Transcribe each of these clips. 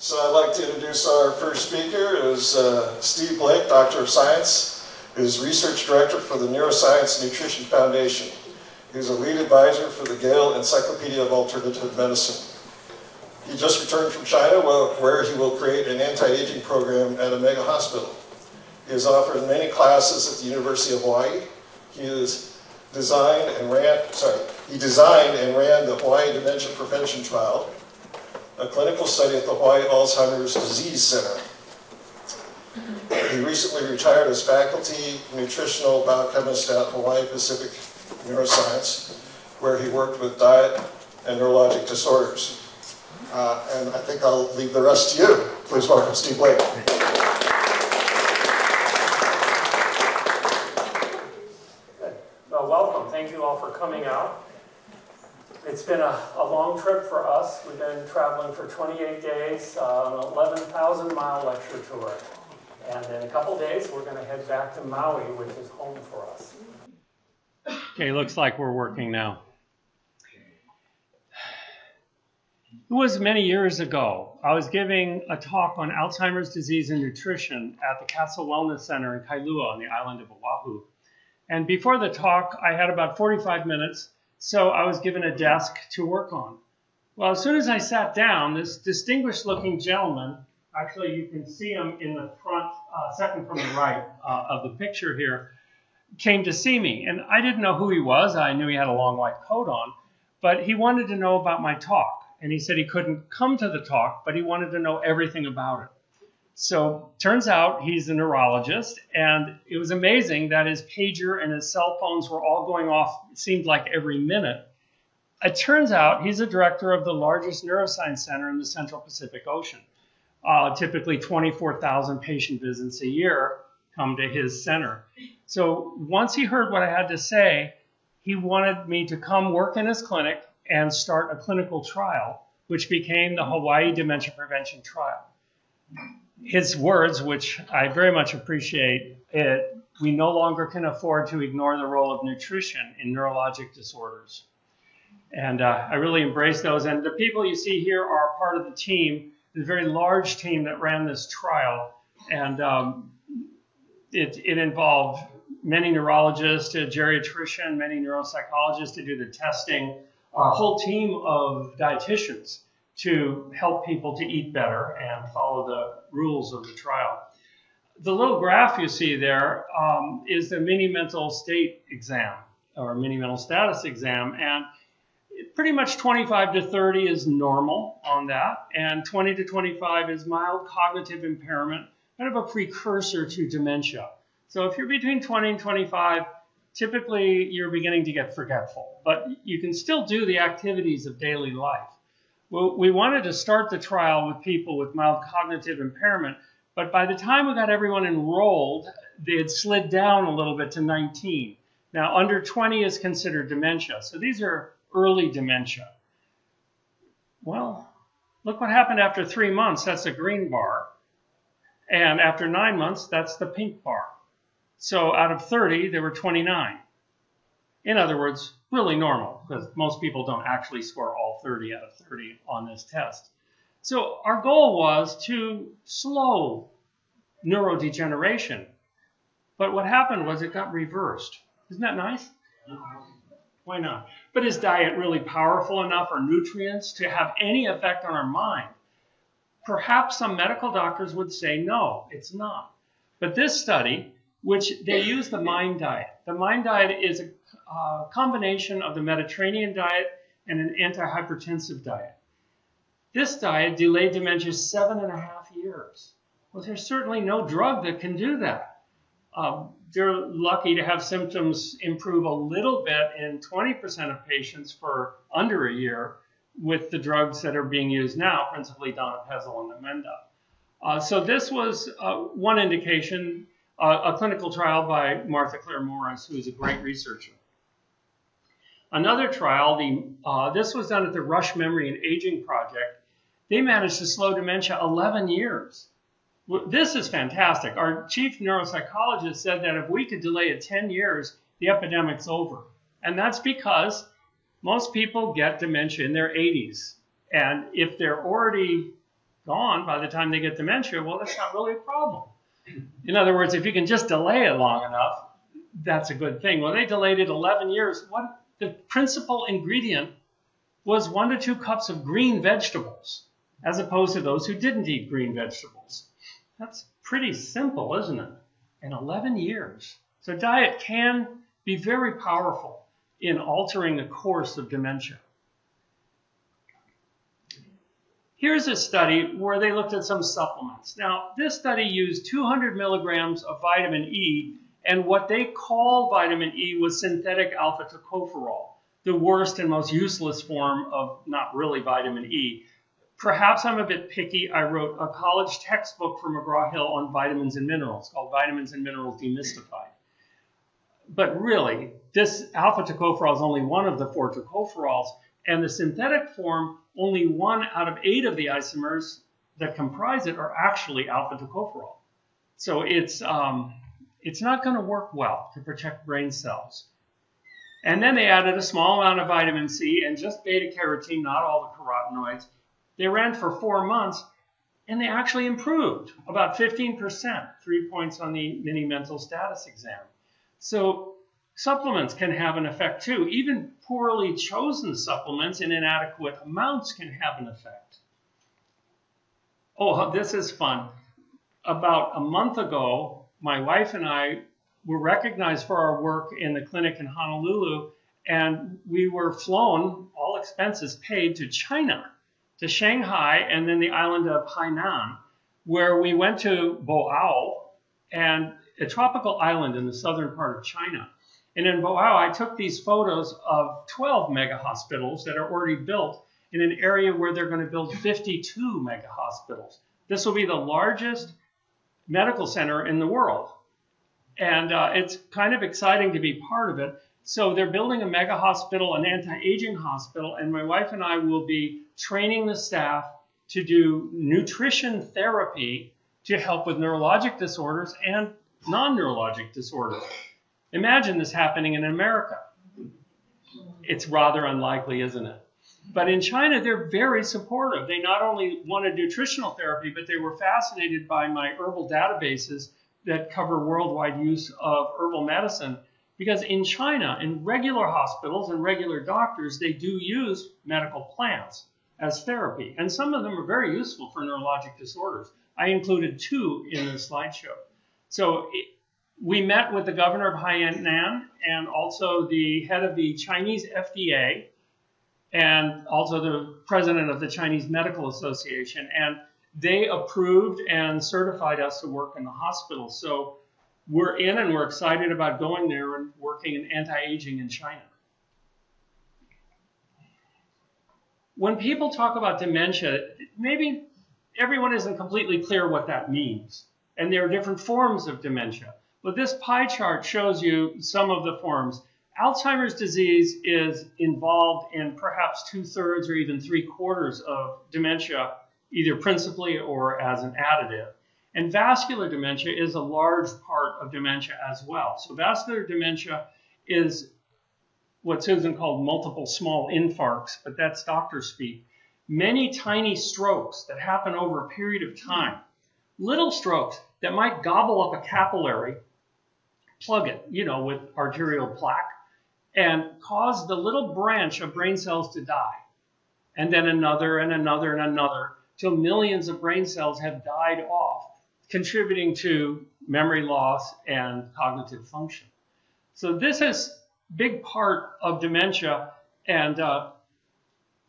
So I'd like to introduce our first speaker, is Steve Blake, Doctor of Science, is Research Director for the Neuroscience Nutrition Foundation. He's a lead advisor for the Gale Encyclopedia of Alternative Medicine. He just returned from China, where he will create an anti-aging program at a mega hospital. He has offered many classes at the University of Hawaii. He designed and ran the Hawaii Dementia Prevention Trial, a clinical study at the Hawaii Alzheimer's Disease Center. He recently retired as faculty nutritional biochemist at Hawaii Pacific Neuroscience, where he worked with diet and neurologic disorders. And I think I'll leave the rest to you. Please welcome Steve Blake. Good. Well, welcome. Thank you all for coming out. It's been a long trip for us. We've been traveling for 28 days, an 11,000-mile lecture tour. And in a couple days, we're going to head back to Maui, which is home for us. Okay, looks like we're working now. It was many years ago. I was giving a talk on Alzheimer's disease and nutrition at the Castle Wellness Center in Kailua on the island of Oahu. And before the talk, I had about 45 minutes, so I was given a desk to work on. Well, as soon as I sat down, this distinguished-looking gentleman, actually you can see him in the front, second from the right of the picture here, came to see me. And I didn't know who he was. I knew he had a long white coat on, but he wanted to know about my talk. And he said he couldn't come to the talk, but he wanted to know everything about it. So turns out he's a neurologist, and it was amazing that his pager and his cell phones were all going off, it seemed like every minute. It turns out he's a director of the largest neuroscience center in the Central Pacific Ocean. Typically 24,000 patient visits a year come to his center. So once he heard what I had to say, he wanted me to come work in his clinic and start a clinical trial, which became the Hawaii Dementia Prevention Trial. His words, which I very much appreciate, we no longer can afford to ignore the role of nutrition in neurologic disorders. And I really embrace those. And the people you see here are part of the team, the very large team that ran this trial. And it involved many neurologists, a geriatrician, many neuropsychologists to do the testing, a whole team of dietitians to help people to eat better and follow the rules of the trial. The little graph you see there is the mini mental state exam, or mini mental status exam, and pretty much 25 to 30 is normal on that, and 20 to 25 is mild cognitive impairment, kind of a precursor to dementia. So if you're between 20 and 25, typically you're beginning to get forgetful, but you can still do the activities of daily life. Well, we wanted to start the trial with people with mild cognitive impairment, but by the time we got everyone enrolled, they had slid down a little bit to 19. Now, under 20 is considered dementia, so these are early dementia. Well, look what happened after 3 months. That's a green bar. And after 9 months, that's the pink bar. So out of 30, there were 29. In other words, really normal, because most people don't actually score all 30 out of 30 on this test. So our goal was to slow neurodegeneration. But what happened was it got reversed. Isn't that nice? Why not? But is diet really powerful enough, or nutrients, to have any effect on our mind? Perhaps some medical doctors would say no, it's not. But this study, which they use the MIND diet. The MIND diet is a combination of the Mediterranean diet and an antihypertensive diet. This diet delayed dementia 7.5 years. Well, there's certainly no drug that can do that. They're lucky to have symptoms improve a little bit in 20% of patients for under a year with the drugs that are being used now, principally donepezil and Namenda. So this was one indication, a clinical trial by Martha Claire Morris, who is a great researcher. Another trial, this was done at the Rush Memory and Aging Project. They managed to slow dementia 11 years. This is fantastic. Our chief neuropsychologist said that if we could delay it 10 years, the epidemic's over. And that's because most people get dementia in their 80s. And if they're already gone by the time they get dementia, well, that's not really a problem. In other words, if you can just delay it long enough, that's a good thing. Well, they delayed it 11 years. What the principal ingredient was 1 to 2 cups of green vegetables, as opposed to those who didn't eat green vegetables. That's pretty simple, isn't it? In 11 years. So diet can be very powerful in altering the course of dementia. Here's a study where they looked at some supplements. Now, this study used 200 milligrams of vitamin E, and what they call vitamin E was synthetic alpha tocopherol, the worst and most useless form of not really vitamin E. Perhaps I'm a bit picky. I wrote a college textbook for McGraw-Hill on vitamins and minerals called Vitamins and Minerals Demystified. But really, this alpha tocopherol is only one of the 4 tocopherols, and the synthetic form, only 1 out of 8 of the isomers that comprise it are actually alpha tocopherol. So it's not going to work well to protect brain cells. And then they added a small amount of vitamin C and just beta-carotene, not all the carotenoids. They ran for 4 months, and they actually improved about 15%, 3 points on the mini mental status exam. So supplements can have an effect too. Even poorly chosen supplements in inadequate amounts can have an effect. Oh, this is fun. About a month ago, my wife and I were recognized for our work in the clinic in Honolulu, and we were flown, all expenses paid, to China, to Shanghai, and then the island of Hainan, where we went to Boao, and a tropical island in the southern part of China. And in Boao, I took these photos of 12 mega hospitals that are already built in an area where they're going to build 52 mega hospitals. This will be the largest medical center in the world. And it's kind of exciting to be part of it. So they're building a mega hospital, an anti-aging hospital, and my wife and I will be training the staff to do nutrition therapy to help with neurologic disorders and non-neurologic disorders. Imagine this happening in America. It's rather unlikely, isn't it? But in China, they're very supportive. They not only wanted nutritional therapy, but they were fascinated by my herbal databases that cover worldwide use of herbal medicine. Because in China, in regular hospitals and regular doctors, they do use medical plants as therapy. And some of them are very useful for neurologic disorders. I included 2 in the slideshow. So we met with the governor of Hainan and also the head of the Chinese FDA and also the president of the Chinese Medical Association. And they approved and certified us to work in the hospital. So we're in and we're excited about going there and working in anti-aging in China. When people talk about dementia, maybe everyone isn't completely clear what that means. And there are different forms of dementia. But this pie chart shows you some of the forms. Alzheimer's disease is involved in perhaps 2/3 or even 3/4 of dementia, either principally or as an additive. And vascular dementia is a large part of dementia as well. So vascular dementia is what Susan called multiple small infarcts, but that's doctor speak. Many tiny strokes that happen over a period of time. Little strokes that might gobble up a capillary, plug it, with arterial plaque, and cause the little branch of brain cells to die. And then another and another and another, till millions of brain cells have died off, contributing to memory loss and cognitive function. So this is a big part of dementia, and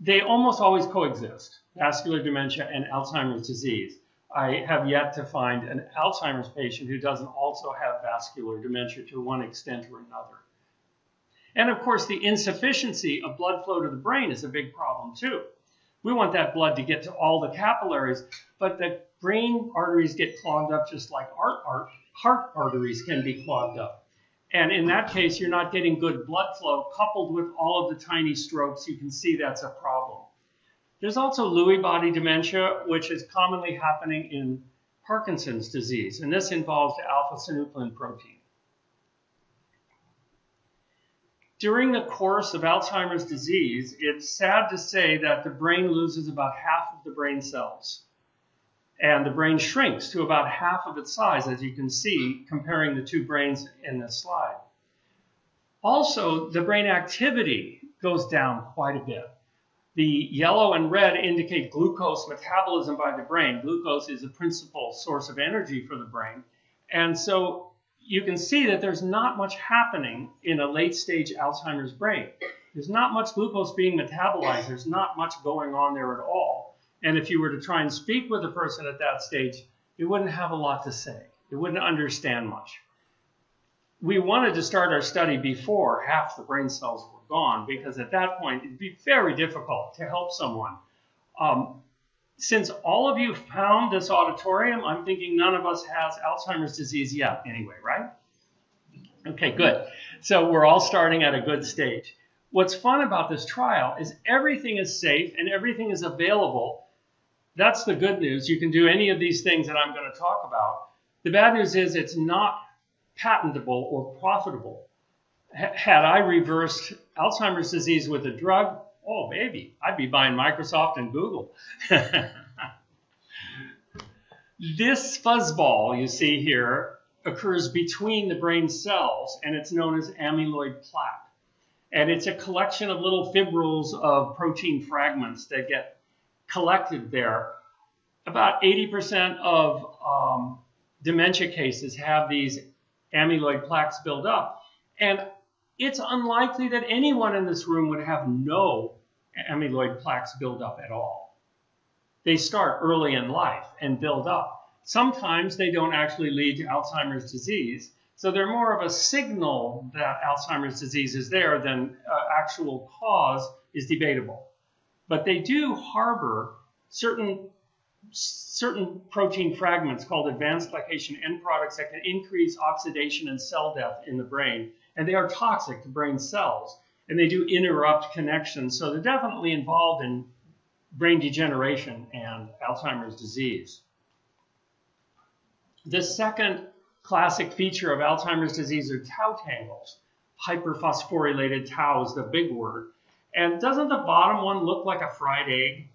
they almost always coexist, vascular dementia and Alzheimer's disease. I have yet to find an Alzheimer's patient who doesn't also have vascular dementia to one extent or another. And of course, the insufficiency of blood flow to the brain is a big problem too. We want that blood to get to all the capillaries, but the brain arteries get clogged up just like heart arteries can be clogged up. And in that case, you're not getting good blood flow coupled with all of the tiny strokes. You can see that's a problem. There's also Lewy body dementia, which is commonly happening in Parkinson's disease, and this involves the alpha-synuclein protein. During the course of Alzheimer's disease, it's sad to say that the brain loses about half of the brain cells. And the brain shrinks to about half of its size, as you can see, comparing the two brains in this slide. Also, the brain activity goes down quite a bit. The yellow and red indicate glucose metabolism by the brain. Glucose is a principal source of energy for the brain. And so you can see that there's not much happening in a late-stage Alzheimer's brain. There's not much glucose being metabolized. There's not much going on there at all. And if you were to try and speak with a person at that stage, you wouldn't have a lot to say. You wouldn't understand much. We wanted to start our study before half the brain cells were gone, because at that point, it'd be very difficult to help someone. Since all of you found this auditorium, I'm thinking none of us has Alzheimer's disease yet anyway, right? Okay, good. So we're all starting at a good stage. What's fun about this trial is everything is safe and everything is available. That's the good news. You can do any of these things that I'm going to talk about. The bad news is it's not patentable or profitable. Had I reversed Alzheimer's disease with a drug, oh baby, I'd be buying Microsoft and Google. This fuzzball you see here occurs between the brain cells, and it's known as amyloid plaque. And it's a collection of little fibrils of protein fragments that get collected there. About 80% of dementia cases have these amyloid plaques build up. And it's unlikely that anyone in this room would have no amyloid plaques build up at all. They start early in life and build up. Sometimes they don't actually lead to Alzheimer's disease. So they're more of a signal that Alzheimer's disease is there than actual cause is debatable. But they do harbor certain protein fragments called advanced glycation endproducts that can increase oxidation and cell death in the brain. And they are toxic to brain cells. And they do interrupt connections. So they're definitely involved in brain degeneration and Alzheimer's disease. The second classic feature of Alzheimer's disease are tau tangles. Hyperphosphorylated tau is the big word. And doesn't the bottom one look like a fried egg?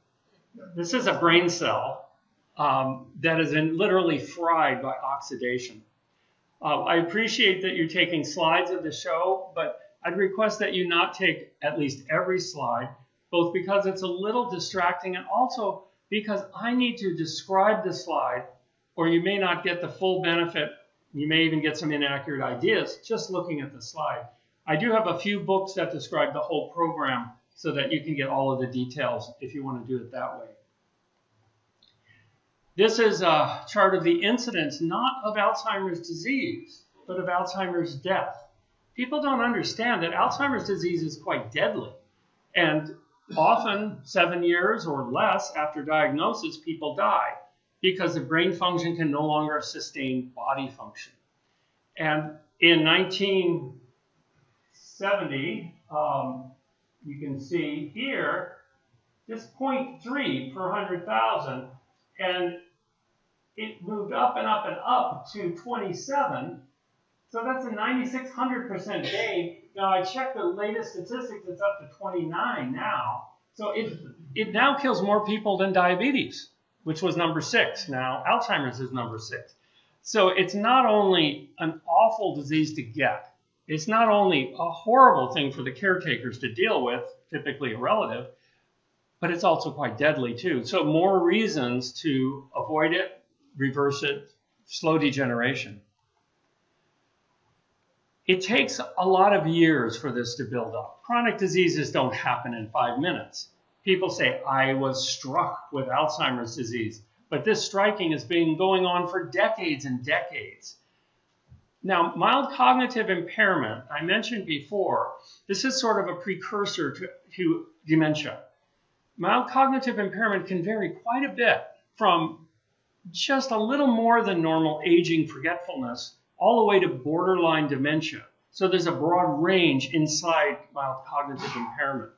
This is a brain cell that is literally fried by oxidation. I appreciate that you're taking slides of the show, but I'd request that you not take at least every slide, both because it's a little distracting and also because I need to describe the slide, or you may not get the full benefit. You may even get some inaccurate ideas just looking at the slide. I do have a few books that describe the whole program so that you can get all of the details if you want to do it that way. This is a chart of the incidence, not of Alzheimer's disease, but of Alzheimer's death. People don't understand that Alzheimer's disease is quite deadly. And often 7 years or less after diagnosis, people die because the brain function can no longer sustain body function. And in 1970, you can see here, just 0.3 per 100,000, and it moved up and up and up to 27. So that's a 9,600% gain. Now I checked the latest statistics, it's up to 29 now. So it now kills more people than diabetes, which was number 6. Now Alzheimer's is number 6. So it's not only an awful disease to get, it's not only a horrible thing for the caretakers to deal with, typically a relative, but it's also quite deadly too. So more reasons to avoid it, reverse it, slow degeneration. It takes a lot of years for this to build up. Chronic diseases don't happen in 5 minutes. People say, I was struck with Alzheimer's disease, but this striking has been going on for decades and decades. Now, mild cognitive impairment, I mentioned before, this is sort of a precursor to dementia. Mild cognitive impairment can vary quite a bit from just a little more than normal aging forgetfulness all the way to borderline dementia. So there's a broad range inside mild cognitive impairment.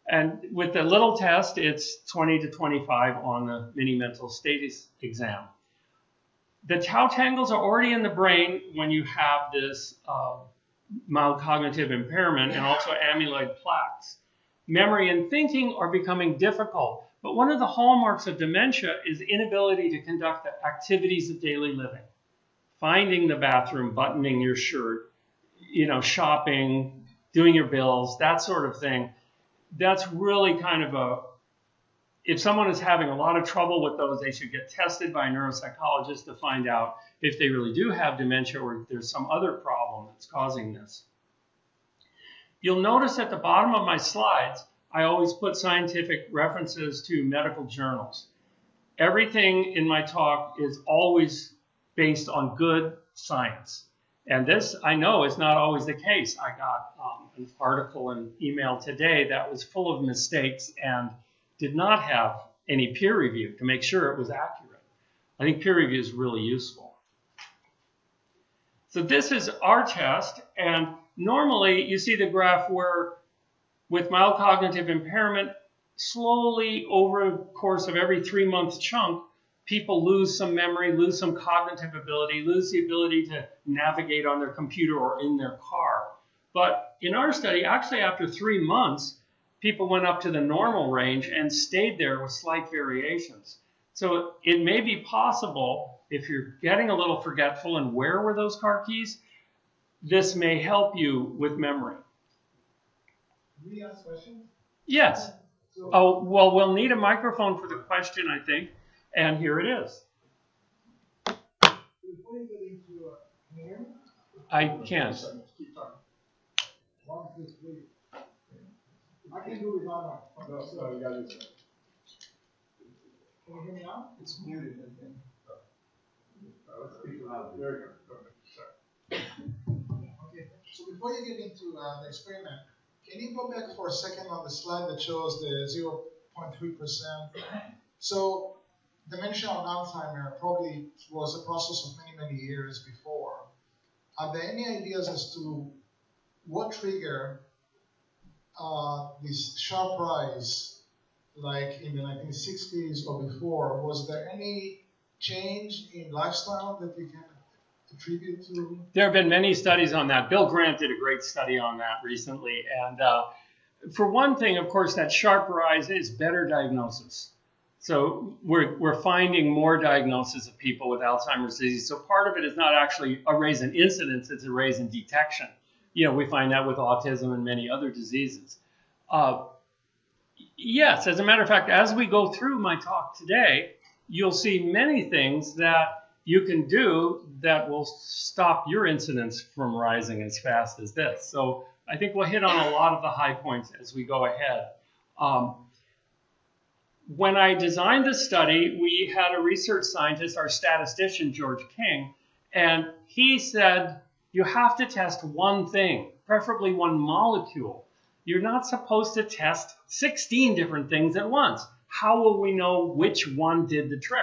And with the little test, it's 20 to 25 on the mini mental status exam. The tau tangles are already in the brain when you have this mild cognitive impairment and also amyloid plaques. Memory and thinking are becoming difficult, But one of the hallmarks of dementia is inability to conduct the activities of daily living. Finding the bathroom, buttoning your shirt, shopping, doing your bills, that sort of thing. That's really kind of if someone is having a lot of trouble with those, they should get tested by a neuropsychologist to find out if they really do have dementia or if there's some other problem that's causing this. You'll notice at the bottom of my slides, I always put scientific references to medical journals. Everything in my talk is always based on good science. And this, I know, is not always the case. I got an article and email today that was full of mistakes and did not have any peer review to make sure it was accurate. I think peer review is really useful. So this is our test, and normally you see the graph where with mild cognitive impairment, slowly over a course of every 3-month chunk, people lose some memory, lose some cognitive ability, lose the ability to navigate on their computer or in their car. But in our study, actually after 3 months, people went up to the normal range and stayed there with slight variations. So it may be possible, if you're getting a little forgetful and where were those car keys, this may help you with memory. Can we ask questions? Yes. Oh, well, we'll need a microphone for the question, I think. And here it is. Before you get into can you hear me? I can't. Keep talking. One, two, three. I can do without my phone. No, you got it. Can you hear me now? It's muted, I think. Let's speak loud. There you go. Sorry. Okay. So before you get into the experiment, can you go back for a second on the slide that shows the 0.3%? So dementia and Alzheimer probably was a process of many, many years before. Are there any ideas as to what triggered this sharp rise, like in the 1960s or before? Was there any change in lifestyle that you can attribute to? There have been many studies on that. Bill Grant did a great study on that recently. And for one thing, of course, that sharp rise is better diagnosis. So we're finding more diagnosis of people with Alzheimer's disease. So part of it is not actually a raise in incidence, it's a raise in detection. We find that with autism and many other diseases. Yes, as a matter of fact, as we go through my talk today, you'll see many things that you can do that will stop your incidence from rising as fast as this. So I think we'll hit on a lot of the high points as we go ahead. When I designed this study, we had a research scientist, our statistician, George King, and he said, you have to test one thing, preferably one molecule. You're not supposed to test 16 different things at once. How will we know which one did the trick?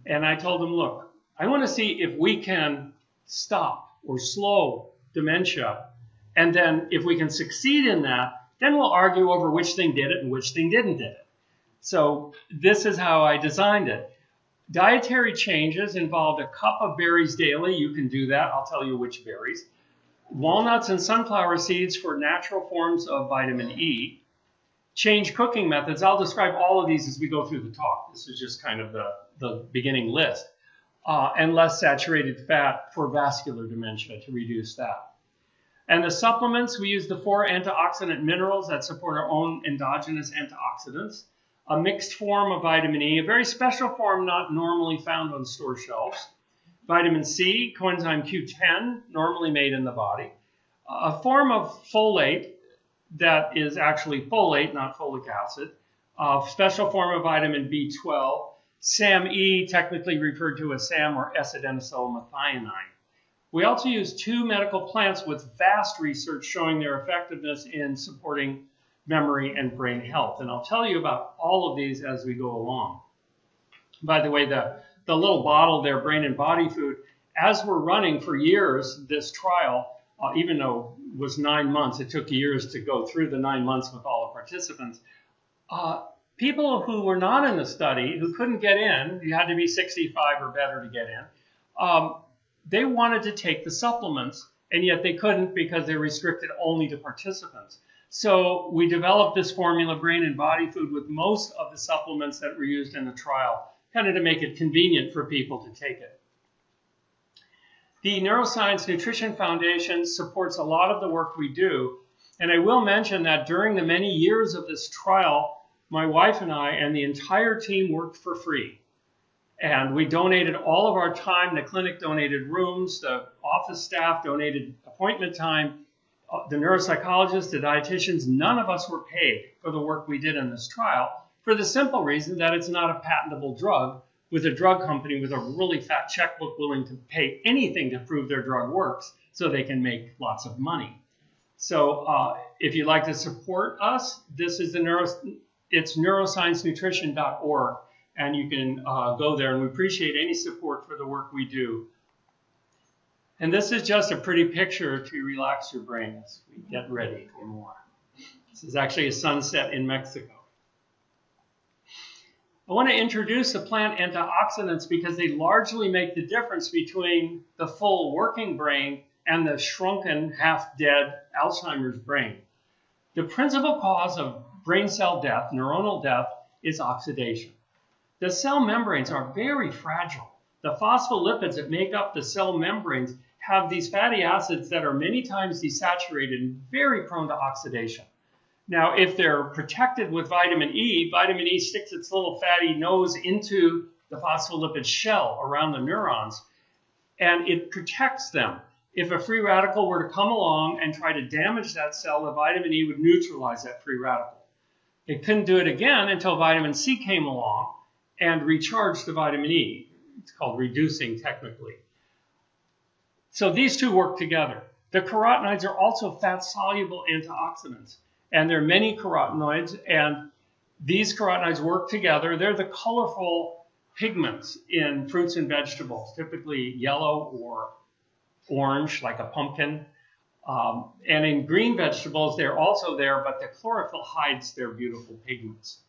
And I told him, look, I want to see if we can stop or slow dementia. And then if we can succeed in that, then we'll argue over which thing did it and which thing didn't did it. So this is how I designed it. Dietary changes involved a cup of berries daily. You can do that. I'll tell you which berries. Walnuts and sunflower seeds for natural forms of vitamin E. Change cooking methods. I'll describe all of these as we go through the talk. This is just kind of the beginning list. And less saturated fat for vascular dementia to reduce that. And the supplements, we use the 4 antioxidant minerals that support our own endogenous antioxidants. A mixed form of vitamin E, a very special form not normally found on store shelves. Vitamin C, Coenzyme Q10, normally made in the body. A form of folate that is actually folate, not folic acid. A special form of vitamin B12. SAMe, technically referred to as SAM or S-adenosylmethionine. We also use 2 medical plants with vast research showing their effectiveness in supporting memory and brain health. And I'll tell you about all of these as we go along. By the way, the little bottle there, Brain and Body Food, as we're running for years this trial, even though it was 9 months, it took years to go through the 9 months with all the participants. People who were not in the study, who couldn't get in, you had to be 65 or better to get in, they wanted to take the supplements, and yet they couldn't because they're restricted only to participants. So we developed this formula, brain and body food, with most of the supplements that were used in the trial, kind of to make it convenient for people to take it. The Neuroscience Nutrition Foundation supports a lot of the work we do. And I will mention that during the many years of this trial, my wife and I and the entire team worked for free. And we donated all of our time. The clinic donated rooms, the office staff donated appointment time, the neuropsychologists, the dietitians, none of us were paid for the work we did in this trial, for the simple reason that it's not a patentable drug with a drug company with a really fat checkbook willing to pay anything to prove their drug works so they can make lots of money. So if you'd like to support us, this is it's neurosciencenutrition.org, and you can go there, and we appreciate any support for the work we do. And this is just a pretty picture to relax your brain as we get ready for more. This is actually a sunset in Mexico. I want to introduce the plant antioxidants because they largely make the difference between the full working brain and the shrunken, half-dead Alzheimer's brain. The principal cause of brain cell death, neuronal death, is oxidation. The cell membranes are very fragile. The phospholipids that make up the cell membranes have these fatty acids that are many times desaturated and very prone to oxidation. Now, if they're protected with vitamin E sticks its little fatty nose into the phospholipid shell around the neurons, and it protects them. If a free radical were to come along and try to damage that cell, the vitamin E would neutralize that free radical. It couldn't do it again until vitamin C came along and recharged the vitamin E. It's called reducing, technically. So these two work together. The carotenoids are also fat-soluble antioxidants. And there are many carotenoids, and these carotenoids work together. They're the colorful pigments in fruits and vegetables, typically yellow or orange, like a pumpkin. And in green vegetables, they're also there, but the chlorophyll hides their beautiful pigments.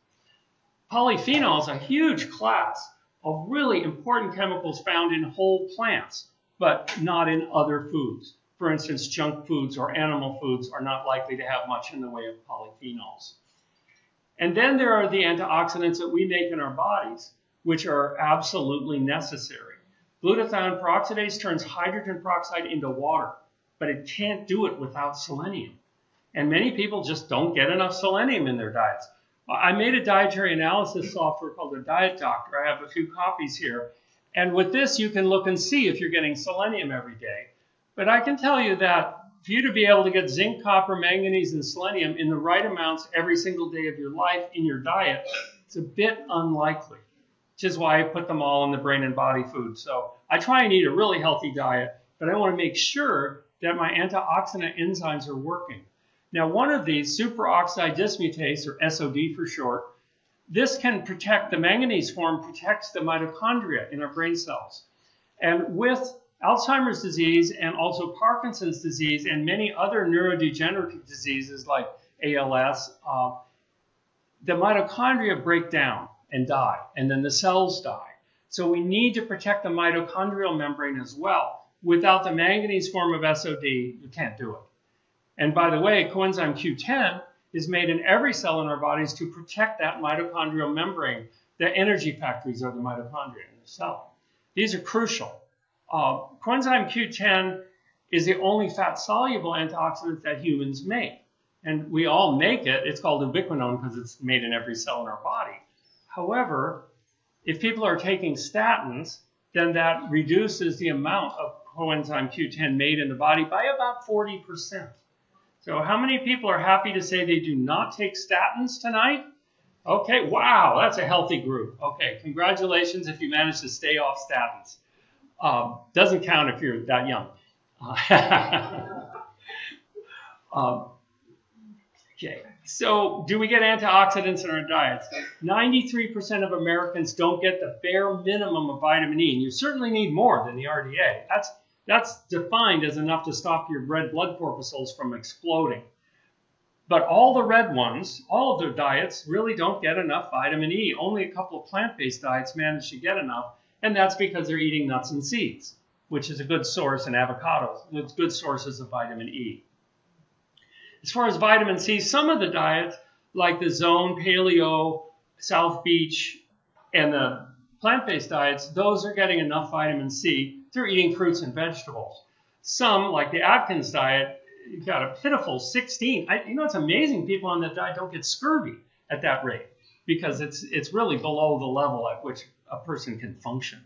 Polyphenols, a huge class of really important chemicals found in whole plants, but not in other foods. For instance, junk foods or animal foods are not likely to have much in the way of polyphenols. And then there are the antioxidants that we make in our bodies, which are absolutely necessary. Glutathione peroxidase turns hydrogen peroxide into water, but it can't do it without selenium. And many people just don't get enough selenium in their diets. I made a dietary analysis software called the Diet Doctor. I have a few copies here. And with this, you can look and see if you're getting selenium every day. But I can tell you that for you to be able to get zinc, copper, manganese, and selenium in the right amounts every single day of your life in your diet, it's a bit unlikely, which is why I put them all in the brain and body food. So I try and eat a really healthy diet, but I want to make sure that my antioxidant enzymes are working. Now, one of these, superoxide dismutase, or SOD for short, this can protect, the manganese form protects the mitochondria in our brain cells. And with Alzheimer's disease and also Parkinson's disease and many other neurodegenerative diseases like ALS, the mitochondria break down and die, and then the cells die. So we need to protect the mitochondrial membrane as well. Without the manganese form of SOD, you can't do it. And by the way, coenzyme Q10 is made in every cell in our bodies to protect that mitochondrial membrane. The energy factories are the mitochondria in the cell. These are crucial. Coenzyme Q10 is the only fat-soluble antioxidant that humans make. And we all make it. It's called ubiquinone because it's made in every cell in our body. However, if people are taking statins, then that reduces the amount of coenzyme Q10 made in the body by about 40%. So how many people are happy to say they do not take statins tonight? Okay, wow, that's a healthy group. Okay, congratulations if you managed to stay off statins. Doesn't count if you're that young. Okay, so do we get antioxidants in our diets? 93% of Americans don't get the bare minimum of vitamin E, and you certainly need more than the RDA. That's defined as enough to stop your red blood corpuscles from exploding. But all the red ones, all of their diets really don't get enough vitamin E. Only a couple of plant-based diets manage to get enough, and that's because they're eating nuts and seeds, which is a good source, and avocados, it's good sources of vitamin E. As far as vitamin C, some of the diets, like the Zone, Paleo, South Beach, and the plant-based diets, those are getting enough vitamin C through eating fruits and vegetables. Some, like the Atkins diet, you've got a pitiful 16. It's amazing people on that diet don't get scurvy at that rate, because it's really below the level at which a person can function.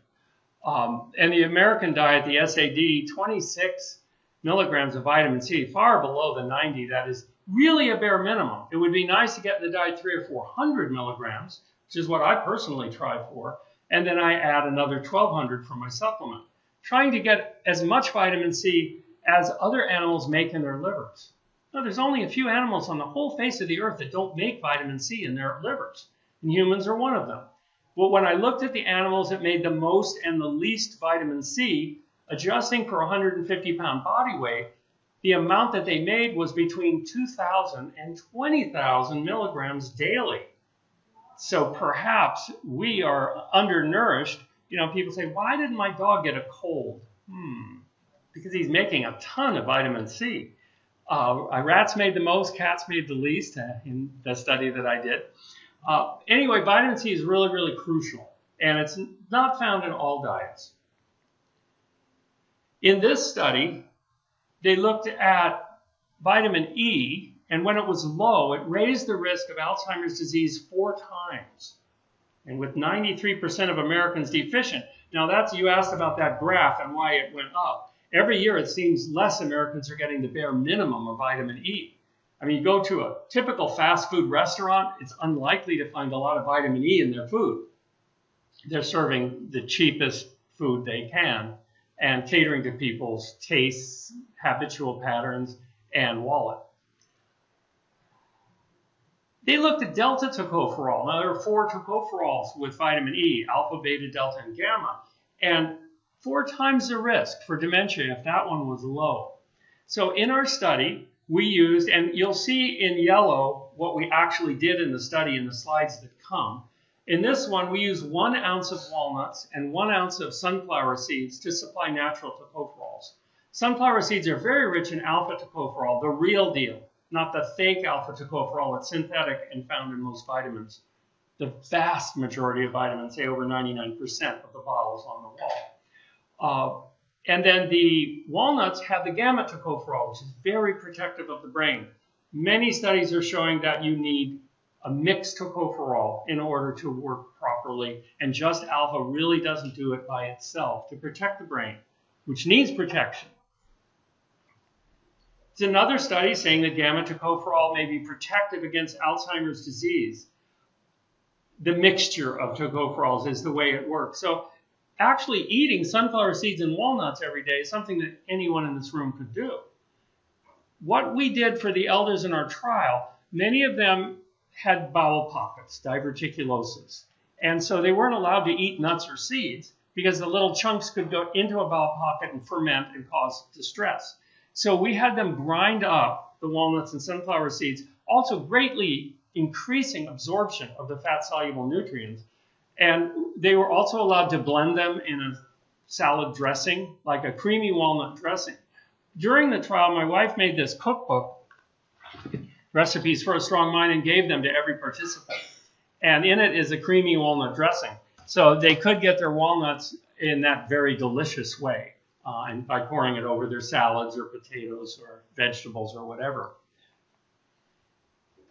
And the American diet, the Sc.D, 26 milligrams of vitamin C, far below the 90. That is really a bare minimum. It would be nice to get in the diet 300 or 400 milligrams, which is what I personally try for. And then I add another 1,200 for my supplement, trying to get as much vitamin C as other animals make in their livers. Now, there's only a few animals on the whole face of the earth that don't make vitamin C in their livers, and humans are one of them. Well, when I looked at the animals that made the most and the least vitamin C, adjusting for 150-pound body weight, the amount that they made was between 2,000 and 20,000 milligrams daily. So perhaps we are undernourished. People say, why didn't my dog get a cold? Because he's making a ton of vitamin C. Rats made the most, cats made the least in the study that I did. Anyway, vitamin C is really, really crucial, and it's not found in all diets. In this study, they looked at vitamin E, and when it was low, it raised the risk of Alzheimer's disease 4 times, and with 93% of Americans deficient. Now, you asked about that graph and why it went up. Every year, it seems less Americans are getting the bare minimum of vitamin E. I mean, you go to a typical fast food restaurant, it's unlikely to find a lot of vitamin E in their food. They're serving the cheapest food they can and catering to people's tastes, habitual patterns, and wallet. They looked at delta tocopherol. Now, there are 4 tocopherols with vitamin E, alpha, beta, delta, and gamma, and 4 times the risk for dementia if that one was low. So in our study, we used, and you'll see in yellow what we actually did in the study in the slides that come. In this one, we used 1 ounce of walnuts and 1 ounce of sunflower seeds to supply natural tocopherols. Sunflower seeds are very rich in alpha tocopherol, the real deal, not the fake alpha tocopherol that's synthetic and found in most vitamins. The vast majority of vitamins, say over 99% of the bottles on the wall. And then the walnuts have the gamma tocopherol, which is very protective of the brain. Many studies are showing that you need a mixed tocopherol in order to work properly, and just alpha really doesn't do it by itself to protect the brain, which needs protection. There's another study saying that gamma tocopherol may be protective against Alzheimer's disease. The mixture of tocopherols is the way it works. So actually eating sunflower seeds and walnuts every day is something that anyone in this room could do. What we did for the elders in our trial, many of them had bowel pockets, diverticulosis. And so they weren't allowed to eat nuts or seeds because the little chunks could go into a bowel pocket and ferment and cause distress. So we had them grind up the walnuts and sunflower seeds, also greatly increasing absorption of the fat-soluble nutrients. And they were also allowed to blend them in a salad dressing, like a creamy walnut dressing. During the trial, my wife made this cookbook, Recipes for a Strong Mind, and gave them to every participant. And in it is a creamy walnut dressing. So they could get their walnuts in that very delicious way, and by pouring it over their salads or potatoes or vegetables or whatever.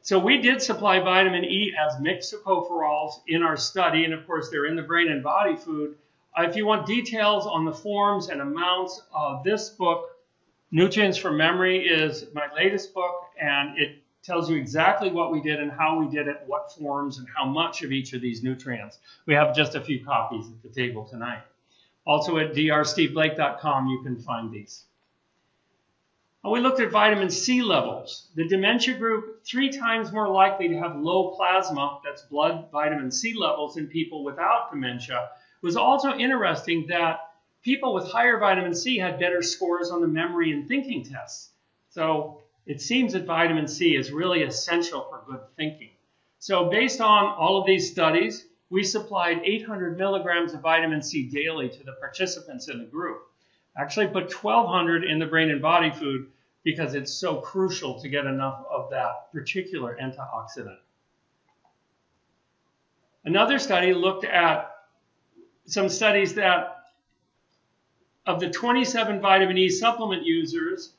So we did supply vitamin E as mixed tocopherols in our study, and of course they're in the brain and body food. If you want details on the forms and amounts, this book, Nutrients from Memory, is my latest book, and it tells you exactly what we did and how we did it, what forms, and how much of each of these nutrients. We have just a few copies at the table tonight. Also at drsteveblake.com you can find these. We looked at vitamin C levels. The dementia group, 3 times more likely to have low plasma, that's blood vitamin C levels, in people without dementia. It was also interesting that people with higher vitamin C had better scores on the memory and thinking tests. So it seems that vitamin C is really essential for good thinking. So based on all of these studies, we supplied 800 milligrams of vitamin C daily to the participants in the group. Actually put 1,200 in the brain and body food because it's so crucial to get enough of that particular antioxidant. Another study looked at some studies that of the 27 vitamin E supplement users,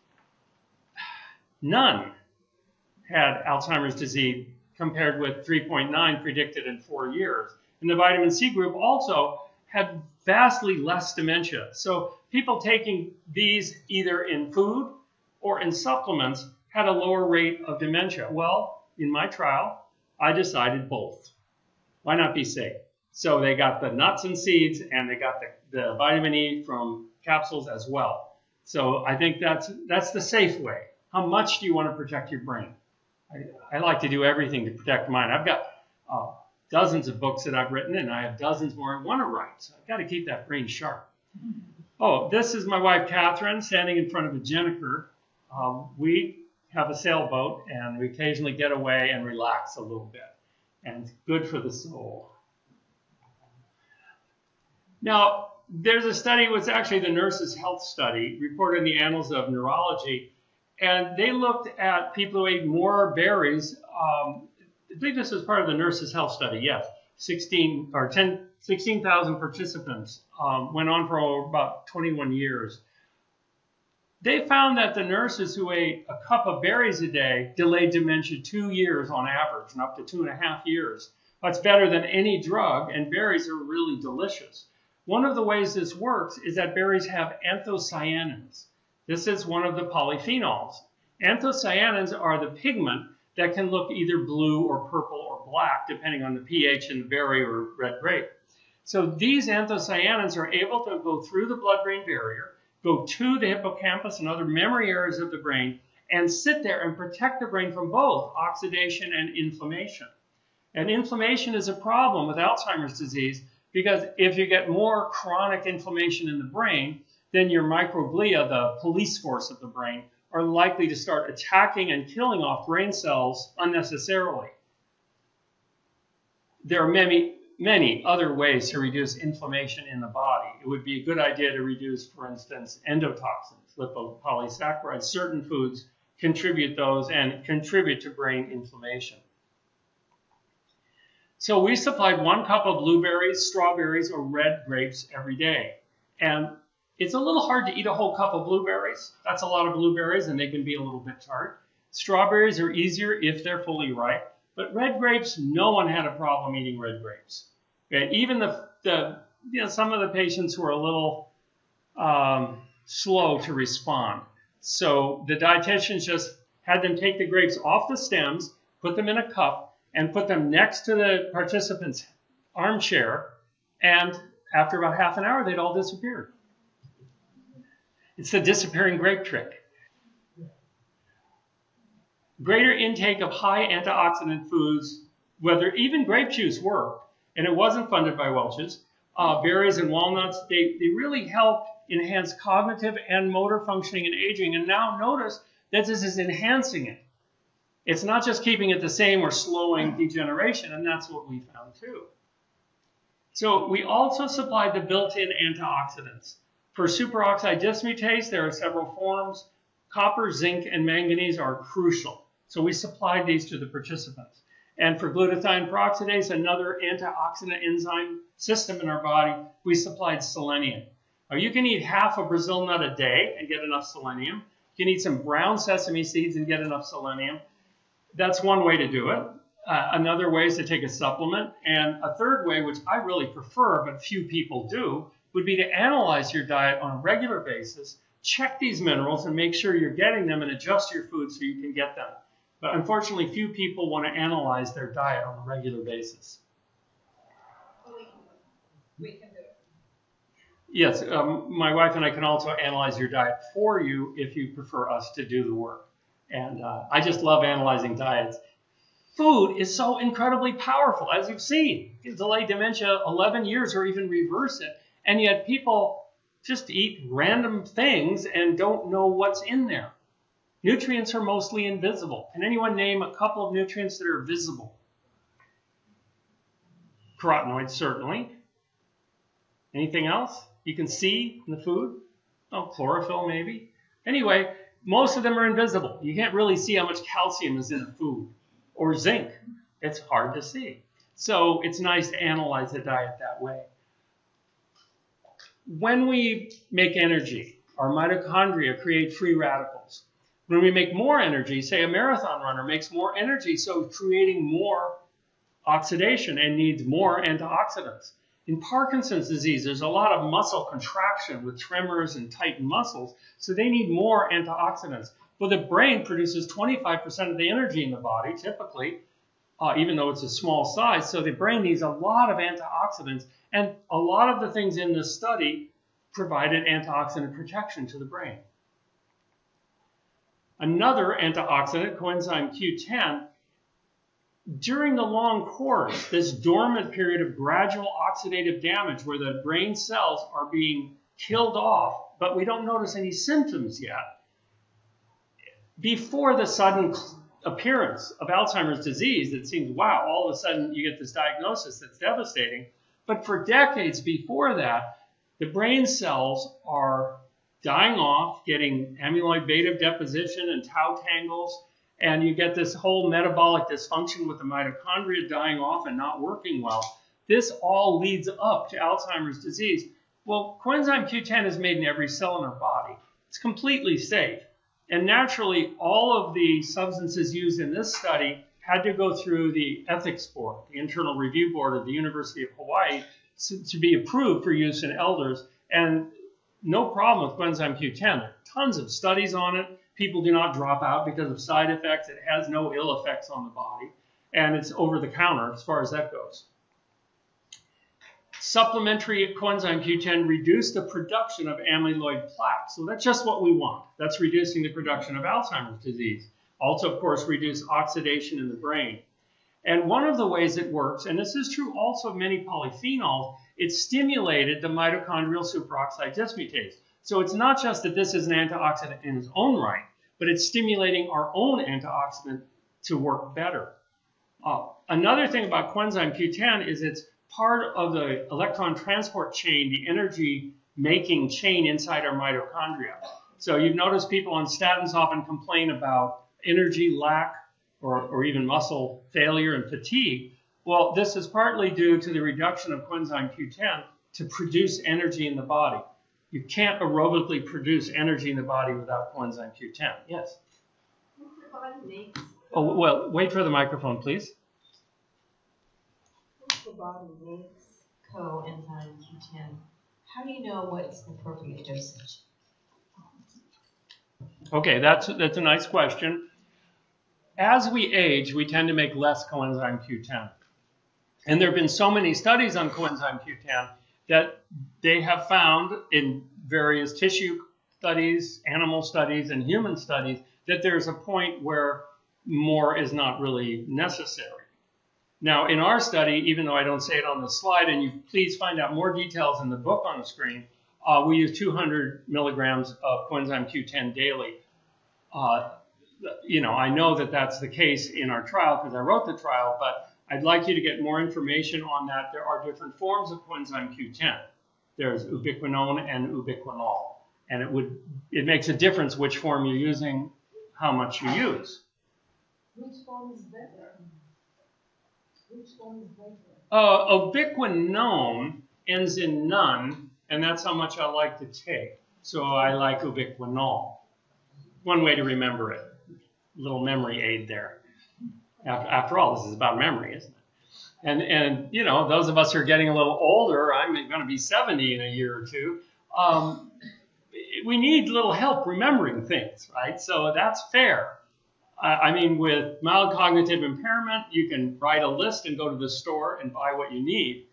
none had Alzheimer's disease compared with 3.9 predicted in 4 years. And the vitamin C group also had vastly less dementia. So people taking these either in food or in supplements had a lower rate of dementia. Well, in my trial, I decided both. Why not be safe? So they got the nuts and seeds, and they got the vitamin E from capsules as well. So I think that's the safe way. How much do you want to protect your brain? I like to do everything to protect mine. I've got dozens of books that I've written, and I have dozens more I want to write. So I've got to keep that brain sharp. Oh, this is my wife, Catherine, standing in front of a Jennifer. We have a sailboat, and we occasionally get away and relax a little bit. And it's good for the soul. Now, there's a study, it was actually the Nurses' Health Study, reported in the Annals of Neurology, and they looked at people who ate more berries. I believe this was part of the Nurses' Health Study, yes. 16,000 participants went on for about 21 years. They found that the nurses who ate a cup of berries a day delayed dementia 2 years on average, and up to 2.5 years. That's better than any drug, and berries are really delicious. One of the ways this works is that berries have anthocyanins. This is one of the polyphenols. Anthocyanins are the pigment that can look either blue or purple or black, depending on the pH in the berry or red grape. So these anthocyanins are able to go through the blood-brain barrier, go to the hippocampus and other memory areas of the brain, and sit there and protect the brain from both oxidation and inflammation. And inflammation is a problem with Alzheimer's disease because if you get more chronic inflammation in the brain, then your microglia, the police force of the brain, are likely to start attacking and killing off brain cells unnecessarily. There are many other ways to reduce inflammation in the body. It would be a good idea to reduce, for instance, endotoxins, lipopolysaccharides. Certain foods contribute those and contribute to brain inflammation. So we supplied 1 cup of blueberries, strawberries, or red grapes every day. And it's a little hard to eat a whole cup of blueberries. That's a lot of blueberries, and they can be a little bit tart. Strawberries are easier if they're fully ripe. But red grapes, no one had a problem eating red grapes. Okay? Even some of the patients who are a little slow to respond. So the dietitians just had them take the grapes off the stems, put them in a cup, and put them next to the participant's armchair, and after about half an hour, they'd all disappeared. It's the disappearing grape trick. Greater intake of high antioxidant foods, whether even grape juice worked, and it wasn't funded by Welch's, berries and walnuts, they really help enhance cognitive and motor functioning in aging. And now notice that this is enhancing it. It's not just keeping it the same or slowing degeneration, and that's what we found too. So we also supplied the built-in antioxidants. For superoxide dismutase, there are several forms. Copper, zinc, and manganese are crucial. So we supplied these to the participants. And for glutathione peroxidase, another antioxidant enzyme system in our body, we supplied selenium. Now you can eat half a Brazil nut a day and get enough selenium. You can eat some brown sesame seeds and get enough selenium. That's one way to do it. Another way is to take a supplement. And a third way, which I really prefer, but few people do, would be to analyze your diet on a regular basis, check these minerals and make sure you're getting them and adjust your food so you can get them. But unfortunately, few people want to analyze their diet on a regular basis. We can do it. Yes, my wife and I can also analyze your diet for you if you prefer us to do the work. And I just love analyzing diets. Food is so incredibly powerful, as you've seen. It can delay dementia 11 years or even reverse it. And yet people just eat random things and don't know what's in there. Nutrients are mostly invisible. Can anyone name a couple of nutrients that are visible? Carotenoids, certainly. Anything else you can see in the food? Oh, chlorophyll maybe. Anyway, most of them are invisible. You can't really see how much calcium is in a food or zinc. It's hard to see. So it's nice to analyze the diet that way. When we make energy, our mitochondria create free radicals. When we make more energy, say a marathon runner makes more energy, so creating more oxidation and needs more antioxidants. In Parkinson's disease, there's a lot of muscle contraction with tremors and tightened muscles, so they need more antioxidants. Well, the brain produces 25% of the energy in the body, typically, even though it's a small size, so the brain needs a lot of antioxidants, and a lot of the things in this study provided antioxidant protection to the brain. Another antioxidant, coenzyme Q10, during the long course, this dormant period of gradual oxidative damage where the brain cells are being killed off, but we don't notice any symptoms yet, before the sudden appearance of Alzheimer's disease, it seems, wow, all of a sudden you get this diagnosis that's devastating. But for decades before that, the brain cells are dying off, getting amyloid beta deposition and tau tangles, and you get this whole metabolic dysfunction with the mitochondria dying off and not working well. This all leads up to Alzheimer's disease. Well, coenzyme Q10 is made in every cell in our body. It's completely safe. And naturally, all of the substances used in this study had to go through the ethics board, the internal review board of the University of Hawaii, to be approved for use in elders. And no problem with coenzyme Q10. There are tons of studies on it. People do not drop out because of side effects. It has no ill effects on the body. And it's over the counter as far as that goes. Supplementary coenzyme Q10 reduced the production of amyloid plaques. So that's just what we want. That's reducing the production of Alzheimer's disease. Also, of course, reduce oxidation in the brain. And one of the ways it works, and this is true also of many polyphenols, it stimulated the mitochondrial superoxide dismutase. So it's not just that this is an antioxidant in its own right, but it's stimulating our own antioxidant to work better. Another thing about coenzyme Q10 is it's part of the electron transport chain, the energy making chain inside our mitochondria. So you've noticed people on statins often complain about energy lack or even muscle failure and fatigue. Well, this is partly due to the reduction of coenzyme Q10 to produce energy in the body. You can't aerobically produce energy in the body without coenzyme Q10. Yes? What the body makes? Oh, well, wait for the microphone, please. What the body makes coenzyme Q10. How do you know what's the appropriate dosage? Okay, that's a nice question. As we age, we tend to make less coenzyme Q10. And there have been so many studies on coenzyme Q10 that they have found in various tissue studies, animal studies, and human studies that there's a point where more is not really necessary. Now, in our study, even though I don't say it on the slide, and you please find out more details in the book on the screen, we use 200 milligrams of coenzyme Q10 daily. You know, I know that that's the case in our trial because I wrote the trial, but I'd like you to get more information on that. There are different forms of coenzyme Q10. There's ubiquinone and ubiquinol. And it makes a difference which form you're using, how much you use. Which form is better? Which one is better? Ubiquinone ends in none, and that's how much I like to take. So I like ubiquinol. One way to remember it. Little memory aid there. After all, this is about memory, isn't it? And you know, those of us who are getting a little older, I'm going to be 70 in a year or two, we need a little help remembering things, right? So that's fair. I mean, with mild cognitive impairment, you can write a list and go to the store and buy what you need.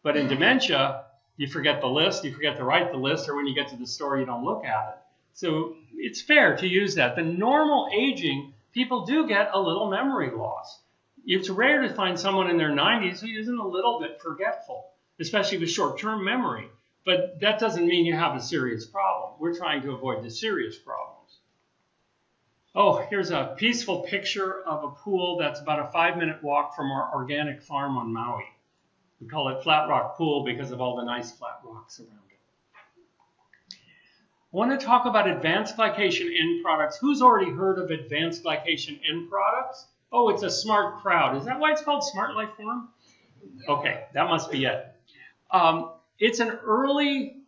But in dementia, you forget the list, you forget to write the list, or when you get to the store, you don't look at it. So it's fair to use that. The normal aging, people do get a little memory loss. It's rare to find someone in their 90s who isn't a little bit forgetful, especially with short-term memory. But that doesn't mean you have a serious problem. We're trying to avoid the serious problems. Oh, here's a peaceful picture of a pool that's about a 5-minute walk from our organic farm on Maui. We call it Flat Rock Pool because of all the nice flat rocks around it. I want to talk about advanced glycation end products. Who's already heard of advanced glycation end products? Oh, it's a smart crowd. Is that why it's called Smart Life Forum? Okay, that must be it. It's an early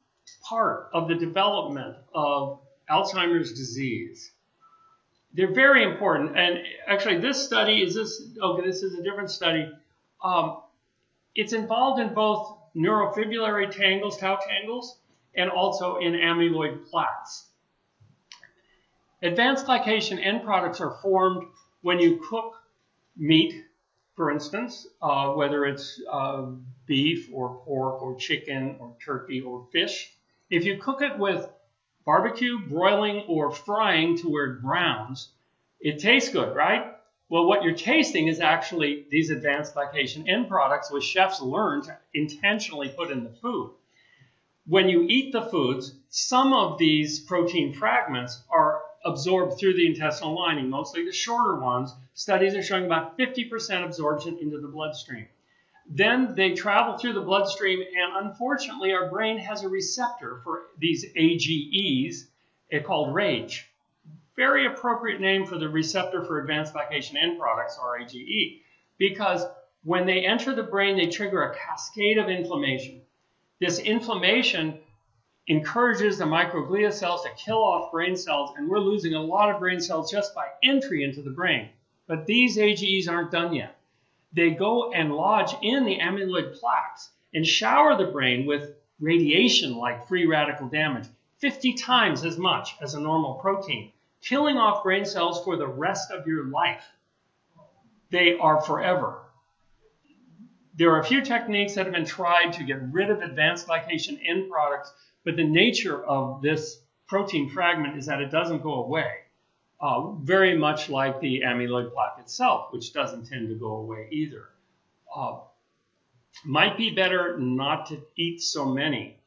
part of the development of Alzheimer's disease. They're very important. And actually, this study is this. Okay, this is a different study. It's involved in both neurofibrillary tangles, tau tangles, and also in amyloid plaques. Advanced glycation end products are formed when you cook meat, for instance, whether it's beef or pork or chicken or turkey or fish. If you cook it with barbecue, broiling, or frying to where it browns, it tastes good, right? Well, what you're tasting is actually these advanced glycation end products, which chefs learn to intentionally put in the food. When you eat the foods, some of these protein fragments are absorbed through the intestinal lining, mostly the shorter ones. Studies are showing about 50% absorption into the bloodstream. Then they travel through the bloodstream, and unfortunately, our brain has a receptor for these AGEs called RAGE. Very appropriate name for the receptor for advanced glycation end products, or AGE, because when they enter the brain, they trigger a cascade of inflammation. This inflammation encourages the microglia cells to kill off brain cells, and we're losing a lot of brain cells just by entry into the brain. But these AGEs aren't done yet. They go and lodge in the amyloid plaques and shower the brain with radiation like free radical damage, 50 times as much as a normal protein, killing off brain cells for the rest of your life. They are forever. There are a few techniques that have been tried to get rid of advanced glycation end products, but the nature of this protein fragment is that it doesn't go away, very much like the amyloid plaque itself, which doesn't tend to go away either. Might be better not to eat so many.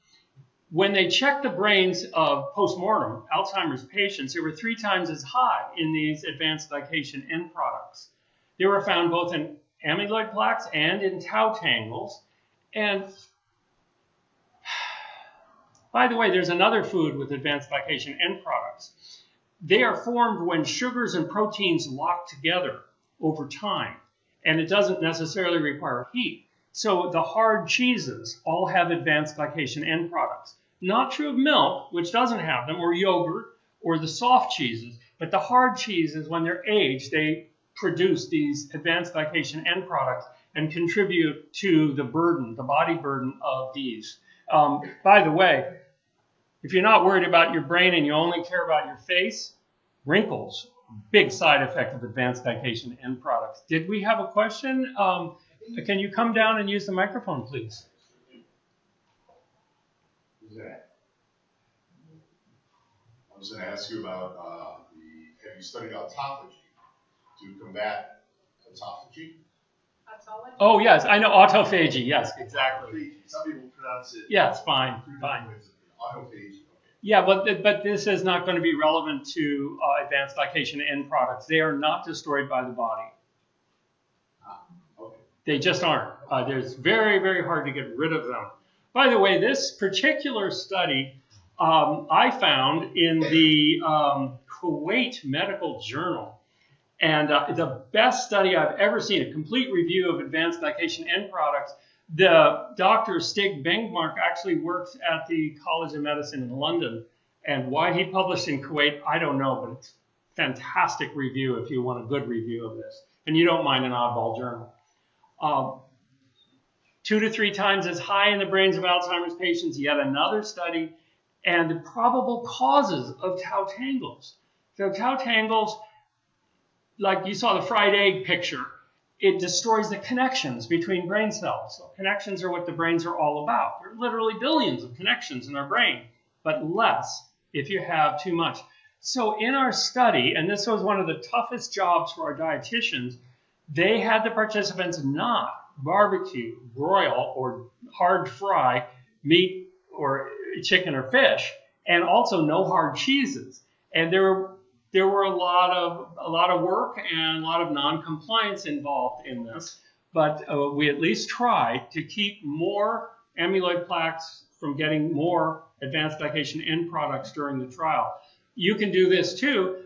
When they checked the brains of postmortem Alzheimer's patients, they were 3 times as high in these advanced glycation end products. They were found both in amyloid plaques and in tau tangles. And by the way, there's another food with advanced glycation end products. They are formed when sugars and proteins lock together over time, and it doesn't necessarily require heat. So the hard cheeses all have advanced glycation end products. Not true of milk, which doesn't have them, or yogurt, or the soft cheeses, but the hard cheeses, when they're aged, they produce these advanced glycation end products and contribute to the burden, the body burden of these. By the way, if you're not worried about your brain and you only care about your face, wrinkles, big side effect of advanced glycation end products. Did we have a question? Can you come down and use the microphone, please? I was going to ask you about have you studied autophagy to combat autophagy? Oh, yes, I know autophagy. Yes, exactly. Some people pronounce it. Yes, fine, fine. Autophagy. Yeah, but this is not going to be relevant to advanced glycation end products. They are not destroyed by the body. Okay. They just aren't. It's very, very hard to get rid of them. By the way, this particular study I found in the Kuwait Medical Journal. And the best study I've ever seen, a complete review of advanced glycation end products. The Dr. Stig Bengmark actually works at the College of Medicine in London. And why he published in Kuwait, I don't know, but it's a fantastic review if you want a good review of this. And you don't mind an oddball journal. 2 to 3 times as high in the brains of Alzheimer's patients, yet another study, and the probable causes of tau tangles. So tau tangles, like you saw the fried egg picture, it destroys the connections between brain cells. So connections are what the brains are all about. There are literally billions of connections in our brain, but less if you have too much. So in our study, and this was one of the toughest jobs for our dietitians, they had the participants not barbecue, broil, or hard fry meat or chicken or fish, and also no hard cheeses. And there were a lot of work and a lot of non-compliance involved in this, but we at least tried to keep more amyloid plaques from getting more advanced glycation end products during the trial. You can do this too.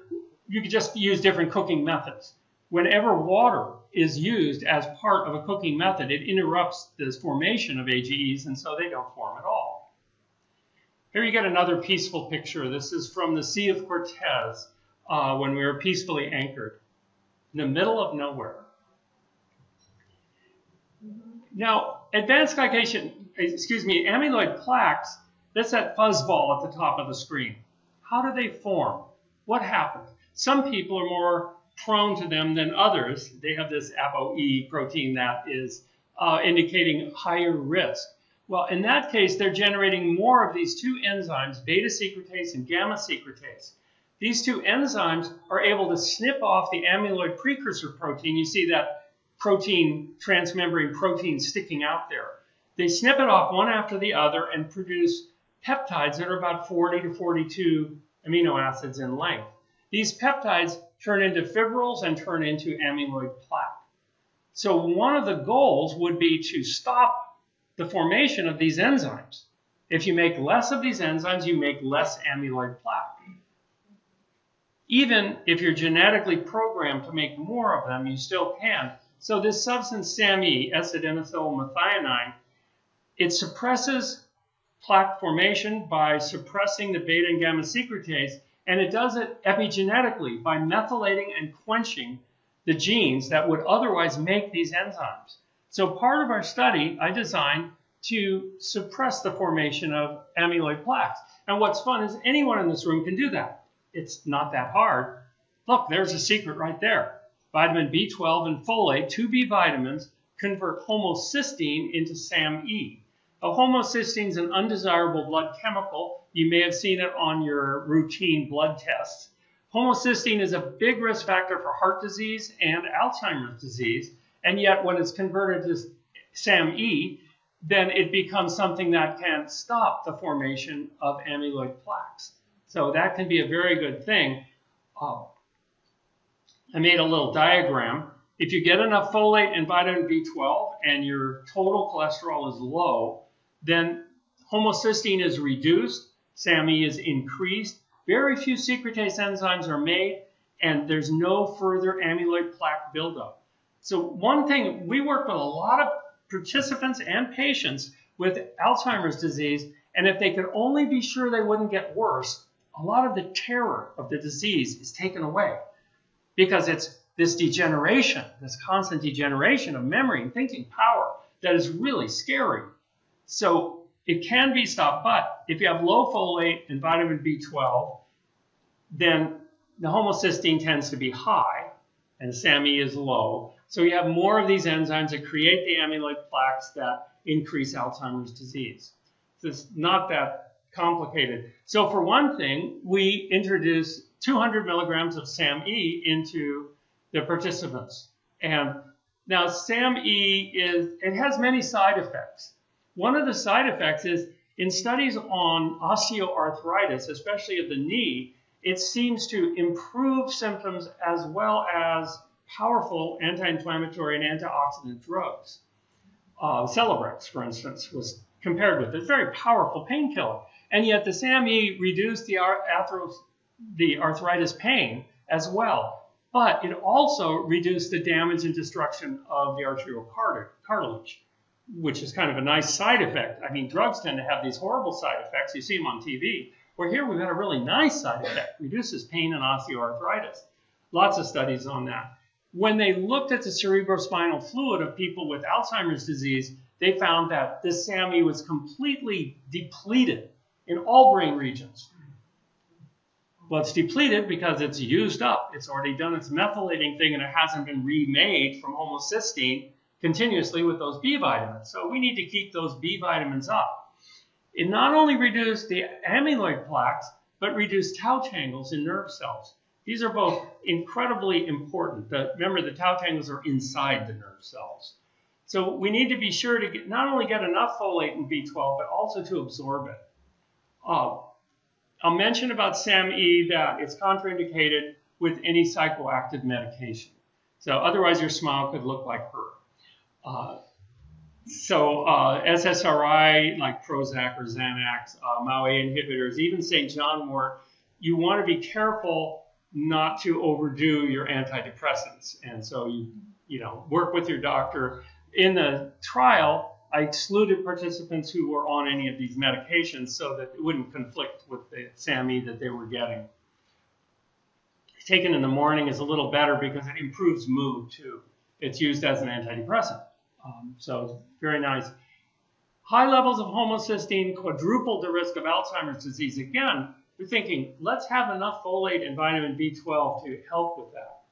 You can just use different cooking methods. Whenever water is used as part of a cooking method, it interrupts this formation of AGEs, and so they don't form at all. Here you get another peaceful picture. This is from the Sea of Cortez when we were peacefully anchored in the middle of nowhere. Now, advanced glycation, amyloid plaques, that's that fuzzball at the top of the screen. How do they form? What happens? Some people are more prone to them than others. They have this ApoE protein that is indicating higher risk. Well, in that case, they're generating more of these two enzymes, beta secretase and gamma secretase. These two enzymes are able to snip off the amyloid precursor protein. You see that protein, transmembrane protein sticking out there. They snip it off one after the other and produce peptides that are about 40 to 42 amino acids in length. These peptides turn into fibrils and turn into amyloid plaque. So one of the goals would be to stop the formation of these enzymes. If you make less of these enzymes, you make less amyloid plaque. Even if you're genetically programmed to make more of them, you still can. So this substance SAMe, S-adenosylmethionine, it suppresses plaque formation by suppressing the beta and gamma secretase, and it does it epigenetically by methylating and quenching the genes that would otherwise make these enzymes. So part of our study I designed to suppress the formation of amyloid plaques. And what's fun is anyone in this room can do that. It's not that hard. Look, there's a secret right there. Vitamin B12 and folate, 2 B vitamins, convert homocysteine into SAMe. Homocysteine is an undesirable blood chemical. You may have seen it on your routine blood tests. Homocysteine is a big risk factor for heart disease and Alzheimer's disease, and yet when it's converted to SAMe, then it becomes something that can stop the formation of amyloid plaques. So that can be a very good thing. I made a little diagram. If you get enough folate and vitamin B12 and your total cholesterol is low, then homocysteine is reduced, SAMe is increased, very few secretase enzymes are made, and there's no further amyloid plaque buildup. So one thing, we work with a lot of participants and patients with Alzheimer's disease, and if they could only be sure they wouldn't get worse, a lot of the terror of the disease is taken away because it's this degeneration, this constant degeneration of memory and thinking power that is really scary. So it can be stopped, but if you have low folate and vitamin B12, then the homocysteine tends to be high and SAMe is low. So you have more of these enzymes that create the amyloid plaques that increase Alzheimer's disease. So it's not that complicated. So for one thing, we introduced 200 milligrams of SAMe into the participants. And now SAMe it has many side effects. One of the side effects is in studies on osteoarthritis, especially of the knee, it seems to improve symptoms as well as powerful anti-inflammatory and antioxidant drugs. Celebrex, for instance, was compared with a very powerful painkiller. And yet the SAMe reduced the arthritis pain as well. But it also reduced the damage and destruction of the arterial cartilage, which is kind of a nice side effect. I mean, drugs tend to have these horrible side effects. You see them on TV. Where here we've got a really nice side effect. Reduces pain and osteoarthritis. Lots of studies on that. When they looked at the cerebrospinal fluid of people with Alzheimer's disease, they found that this SAMe was completely depleted in all brain regions. Well, it's depleted because it's used up. It's already done its methylating thing and it hasn't been remade from homocysteine continuously with those B vitamins. So we need to keep those B vitamins up. It not only reduced the amyloid plaques, but reduced tau tangles in nerve cells. These are both incredibly important. Remember, the tau tangles are inside the nerve cells. So we need to be sure to not only get enough folate and B12, but also to absorb it. I'll mention about SAMe that it's contraindicated with any psychoactive medication. So otherwise your smile could look like her. So SSRI like Prozac or Xanax, MAOA inhibitors, even St. John wort, you want to be careful not to overdo your antidepressants. And so you know, work with your doctor. In the trial, I excluded participants who were on any of these medications so that it wouldn't conflict with the SAMe that they were getting. Taken in the morning is a little better because it improves mood too. It's used as an antidepressant. So it's very nice. High levels of homocysteine quadrupled the risk of Alzheimer's disease. Again, we're thinking, let's have enough folate and vitamin B12 to help with that.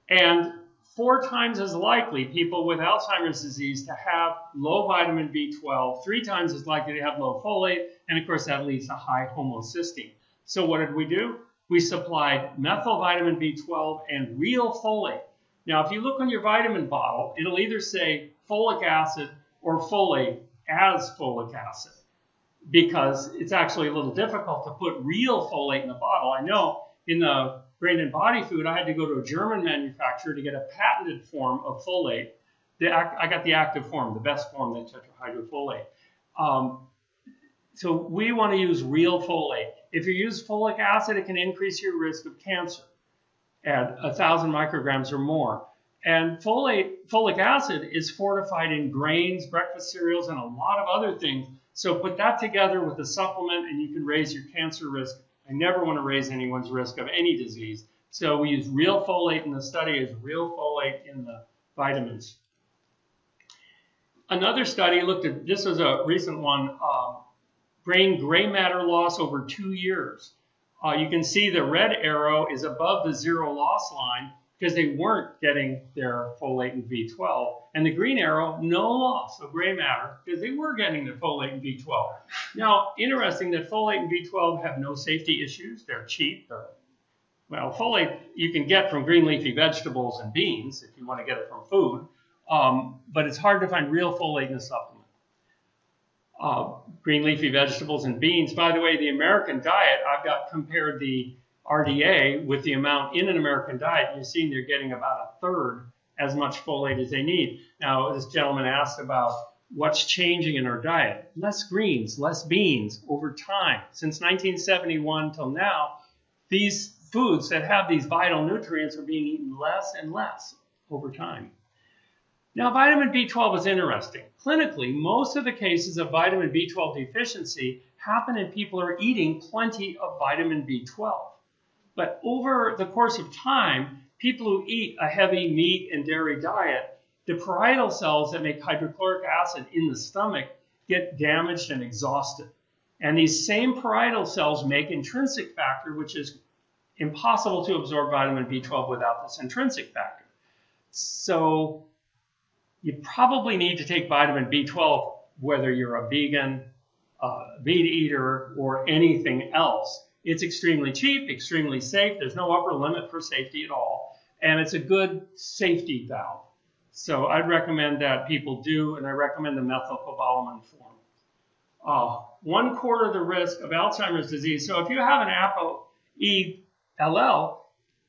And 4 times as likely people with Alzheimer's disease to have low vitamin B12, 3 times as likely to have low folate, and of course that leads to high homocysteine. So what did we do? We supplied methyl vitamin B12 and real folate. Now, if you look on your vitamin bottle, it'll either say folic acid or folate as folic acid, because it's actually a little difficult to put real folate in the bottle. I know in the brain and body food, I had to go to a German manufacturer to get a patented form of folate. I got the active form, the best form, the tetrahydrofolate. So we want to use real folate. If you use folic acid, it can increase your risk of cancer at 1,000 micrograms or more. And folic acid is fortified in grains, breakfast cereals, and a lot of other things. So put that together with a supplement and you can raise your cancer risk. I never want to raise anyone's risk of any disease. So we use real folate in the study, is real folate in the vitamins. Another study looked at, this was a recent one, brain gray matter loss over 2 years. You can see the red arrow is above the 0 loss line because they weren't getting their folate and B12. And the green arrow, no loss of gray matter because they were getting their folate and B12. Now, interesting that folate and B12 have no safety issues. They're cheap. Well, folate you can get from green leafy vegetables and beans if you want to get it from food. But it's hard to find real folate in a supplement. Green leafy vegetables and beans. By the way, the American diet, I've got compared the RDA with the amount in an American diet. You're seeing they're getting about 1/3 as much folate as they need. Now, this gentleman asked about what's changing in our diet. Less greens, less beans over time. Since 1971 till now, these foods that have these vital nutrients are being eaten less and less over time. Now, vitamin B12 is interesting. Clinically, most of the cases of vitamin B12 deficiency happen in people who are eating plenty of vitamin B12. But over the course of time, people who eat a heavy meat and dairy diet, the parietal cells that make hydrochloric acid in the stomach get damaged and exhausted. And these same parietal cells make intrinsic factor, which is impossible to absorb vitamin B12 without this intrinsic factor. So you probably need to take vitamin B12 whether you're a vegan, meat eater, or anything else. It's extremely cheap, extremely safe. There's no upper limit for safety at all. And it's a good safety valve. So I'd recommend that people do, and I recommend the methylcobalamin form. 1/4 the risk of Alzheimer's disease. So if you have an ApoE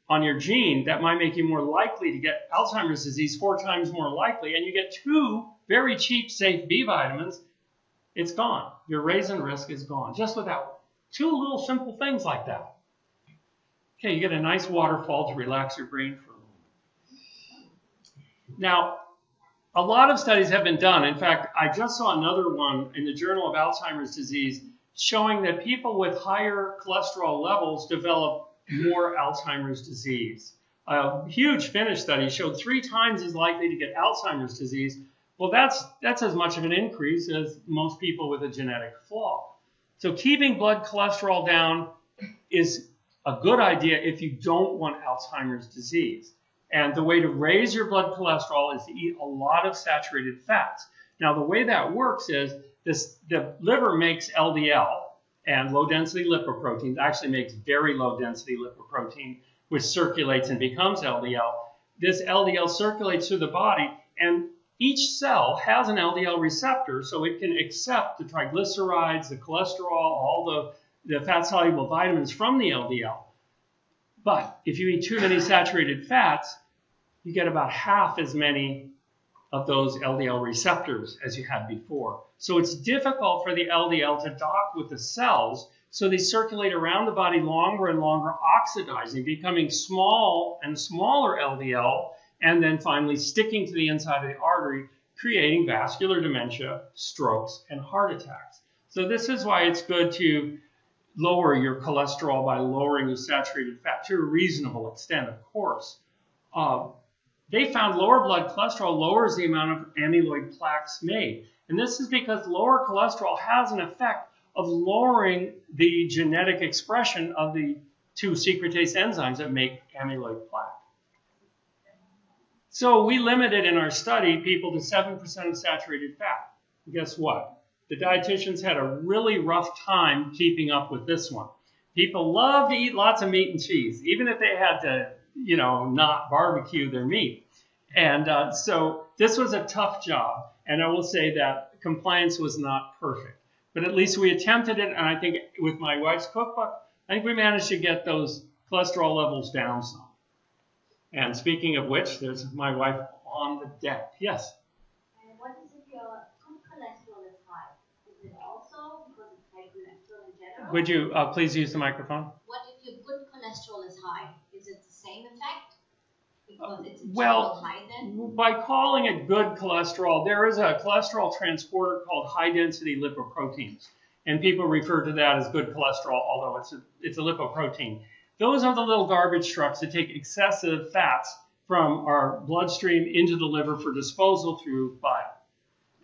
on your gene, that might make you more likely to get Alzheimer's disease, 4 times more likely, and you get 2 very cheap, safe B vitamins, it's gone. Your raisin risk is gone, just without 2 little simple things like that. Okay, you get a nice waterfall to relax your brain for a moment. Now, a lot of studies have been done. In fact, I just saw another one in the Journal of Alzheimer's Disease showing that people with higher cholesterol levels develop more Alzheimer's disease. A huge Finnish study showed 3 times as likely to get Alzheimer's disease. Well, that's as much of an increase as most people with a genetic flaw. So keeping blood cholesterol down is a good idea if you don't want Alzheimer's disease. And the way to raise your blood cholesterol is to eat a lot of saturated fats. Now, the way that works is the liver makes LDL, and low-density lipoprotein, actually makes very low-density lipoprotein, which circulates and becomes LDL. This LDL circulates through the body, and each cell has an LDL receptor, so it can accept the triglycerides, the cholesterol, all the fat-soluble vitamins from the LDL. But if you eat too many saturated fats, you get about half as many of those LDL receptors as you had before. So it's difficult for the LDL to dock with the cells, so they circulate around the body longer and longer, oxidizing, becoming small and smaller LDL, and then finally sticking to the inside of the artery, creating vascular dementia, strokes, and heart attacks. So this is why it's good to lower your cholesterol by lowering your saturated fat to a reasonable extent, of course. They found lower blood cholesterol lowers the amount of amyloid plaques made. And this is because lower cholesterol has an effect of lowering the genetic expression of the two secretase enzymes that make amyloid plaque. So we limited in our study people to 7% of saturated fat. Guess what? The dietitians had a really rough time keeping up with this one. People love to eat lots of meat and cheese, even if they had to, not barbecue their meat. And so this was a tough job. And I will say that compliance was not perfect. But at least we attempted it. And I think with my wife's cookbook, I think we managed to get those cholesterol levels down some. And speaking of which, there's my wife on the deck. Yes? And what is if your good cholesterol is high? Is it also because it's high cholesterol in general? Would you please use the microphone? What if your good cholesterol is high? Is it the same effect? Because it's high then? By calling it good cholesterol, there is a cholesterol transporter called high-density lipoproteins. And people refer to that as good cholesterol, although it's a lipoprotein. Those are the little garbage trucks that take excessive fats from our bloodstream into the liver for disposal through bile.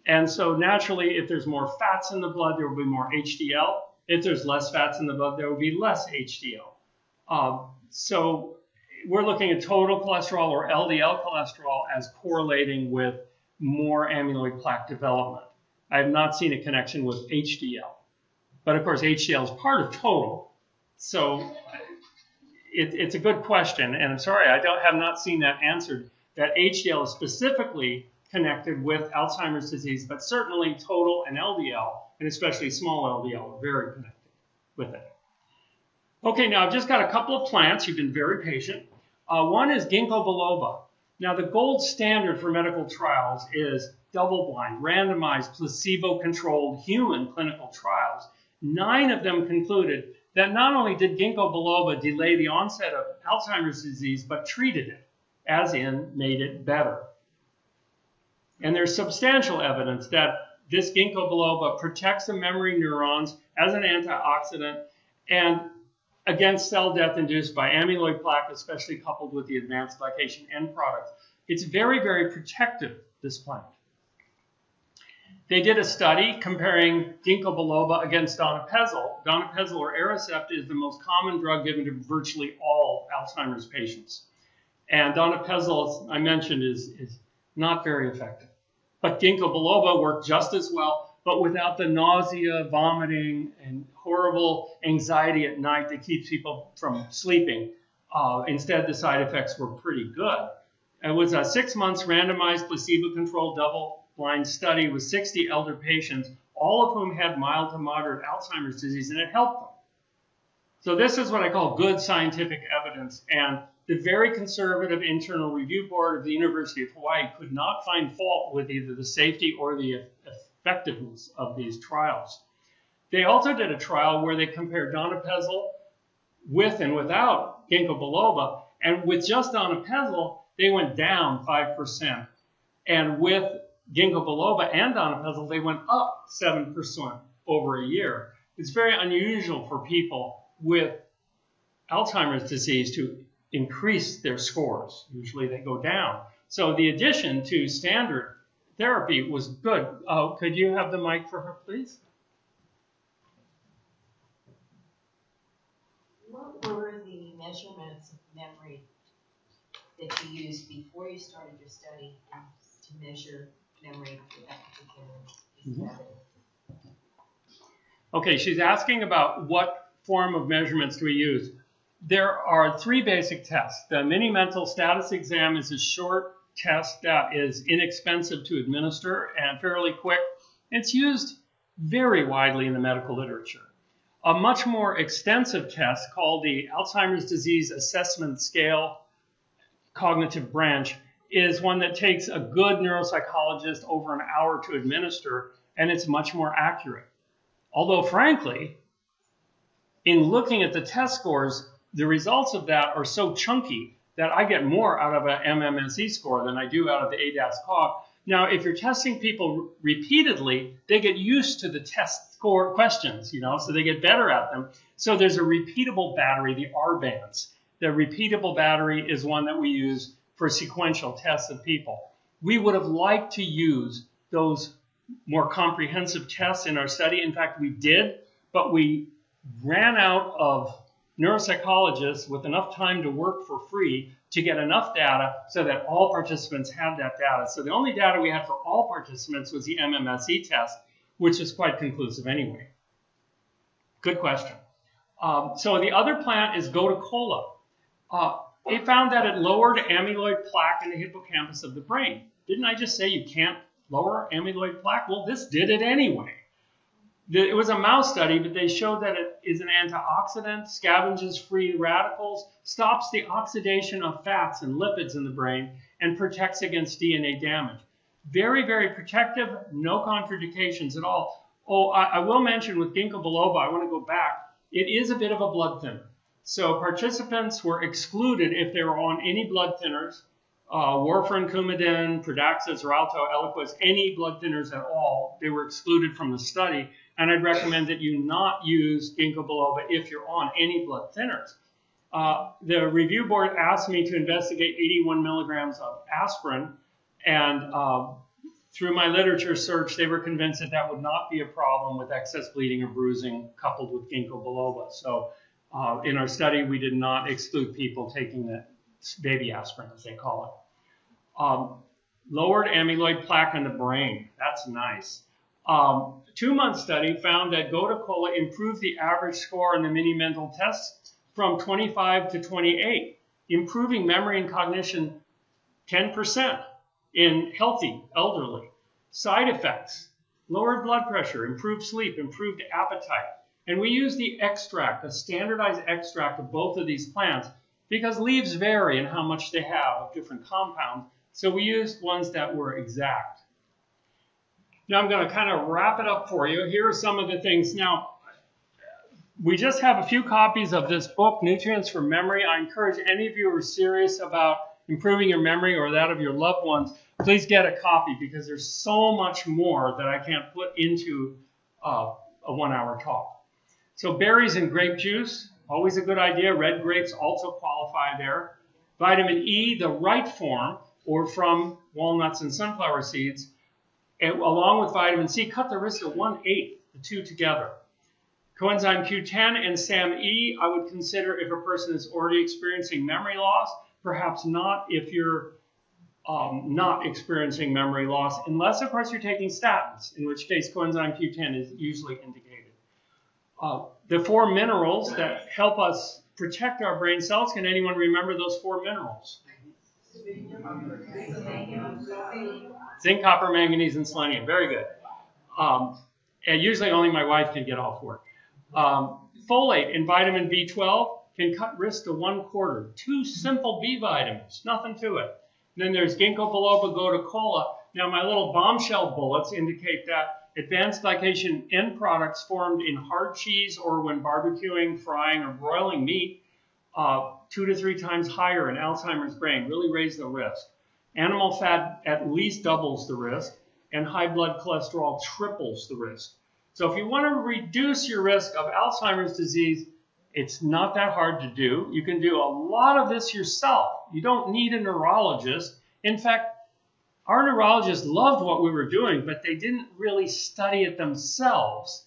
And so naturally, if there's more fats in the blood, there will be more HDL. If there's less fats in the blood, there will be less HDL. So we're looking at total cholesterol or LDL cholesterol as correlating with more amyloid plaque development. I have not seen a connection with HDL. But of course, HDL is part of total. So it's a good question. And I'm sorry, I have not seen that answered, that HDL is specifically connected with Alzheimer's disease, but certainly total and LDL, and especially small LDL, are very connected with it. Okay, now I've just got a couple of plants. You've been very patient. One is ginkgo biloba. Now the gold standard for medical trials is double-blind, randomized, placebo-controlled human clinical trials. 9 of them concluded that not only did ginkgo biloba delay the onset of Alzheimer's disease, but treated it, as in made it better. And there's substantial evidence that this ginkgo biloba protects the memory neurons as an antioxidant and against cell death induced by amyloid plaque, especially coupled with the advanced glycation end products. It's very, very protective, this plant. They did a study comparing ginkgo biloba against donepezil. Donepezil or Aricept is the most common drug given to virtually all Alzheimer's patients. And donepezil, as I mentioned, is not very effective. But ginkgo biloba worked just as well, but without the nausea, vomiting, and horrible anxiety at night that keeps people from sleeping. Instead, the side effects were pretty good. It was a 6 months randomized placebo-controlled double-blind study with 60 elder patients, all of whom had mild to moderate Alzheimer's disease, and it helped them. So this is what I call good scientific evidence, and the very conservative internal review board of the University of Hawaii could not find fault with either the safety or the effectiveness of these trials. They also did a trial where they compared donepezil with and without ginkgo biloba, and with just donepezil, they went down 5%. And with ginkgo biloba and donepezil, they went up 7% over a year. It's very unusual for people with Alzheimer's disease to increase their scores. Usually they go down. So the addition to standard therapy was good. Could you have the mic for her, please? What were the measurements of memory that you used before you started your study to measure memory for that particular method? Okay, she's asking about what form of measurements do we use. There are 3 basic tests. The mini mental status exam is a short test that is inexpensive to administer and fairly quick. It's used very widely in the medical literature. A much more extensive test called the Alzheimer's Disease Assessment Scale Cognitive Branch is one that takes a good neuropsychologist over an hour to administer, and it's much more accurate. Although, frankly, in looking at the test scores, the results of that are so chunky that I get more out of an MMSE score than I do out of the ADAS-Cog. Now, if you're testing people repeatedly, they get used to the test score questions, so they get better at them. So there's a repeatable battery, the R-bands. The repeatable battery is one that we use for sequential tests of people. We would have liked to use those more comprehensive tests in our study. In fact, we did, but we ran out of neuropsychologists with enough time to work for free to get enough data so that all participants had that data. So the only data we had for all participants was the MMSE test, which is quite conclusive anyway. Good question. So the other plant is Gotu-kola. They found that it lowered amyloid plaque in the hippocampus of the brain. Didn't I just say you can't lower amyloid plaque? Well, this did it anyway. It was a mouse study, but they showed that it is an antioxidant, scavenges free radicals, stops the oxidation of fats and lipids in the brain, and protects against DNA damage. Very, very protective, no contraindications at all. Oh, I will mention with ginkgo biloba, I want to go back, it is a bit of a blood thinner. So participants were excluded if they were on any blood thinners, warfarin, Coumadin, Pradaxis, Xarelto, Eliquis, any blood thinners at all. They were excluded from the study. And I'd recommend that you not use ginkgo biloba if you're on any blood thinners. The review board asked me to investigate 81 milligrams of aspirin, and through my literature search, they were convinced that that would not be a problem with excess bleeding or bruising coupled with ginkgo biloba. So in our study, we did not exclude people taking the baby aspirin, as they call it. Lowered amyloid plaque in the brain. That's nice. 2-month study found that Gotu-kola improved the average score in the mini-mental test from 25 to 28, improving memory and cognition 10% in healthy elderly. Side effects, lowered blood pressure, improved sleep, improved appetite. And we use the extract, a standardized extract of both of these plants, because leaves vary in how much they have of different compounds. So we used ones that were exact. Now I'm going to kind of wrap it up for you. Here are some of the things. Now, we just have a few copies of this book, Nutrients for Memory. I encourage any of you who are serious about improving your memory or that of your loved ones, please get a copy, because there's so much more that I can't put into a 1-hour talk. So berries and grape juice, always a good idea. Red grapes also qualify there. Vitamin E, the right form, or from walnuts and sunflower seeds, and along with vitamin C, cut the risk to 1/8, the two together. Coenzyme Q10 and SAM-E, I would consider if a person is already experiencing memory loss, perhaps not if you're not experiencing memory loss, unless, of course, you're taking statins, in which case coenzyme Q10 is usually indicated. The 4 minerals that help us protect our brain cells, can anyone remember those 4 minerals? Zinc, copper, manganese, and selenium. Very good. And usually only my wife can get all 4. Folate and vitamin B12 can cut risk to 1/4. 2 simple B vitamins, nothing to it. And then there's ginkgo biloba, Gotu-kola. Now my little bombshell bullets indicate that advanced glycation end products formed in hard cheese or when barbecuing, frying, or broiling meat, 2 to 3 times higher in Alzheimer's brain, really raise the risk. Animal fat at least doubles the risk, and high blood cholesterol triples the risk. So if you want to reduce your risk of Alzheimer's disease, it's not that hard to do. You can do a lot of this yourself. You don't need a neurologist. In fact, our neurologists loved what we were doing, but they didn't really study it themselves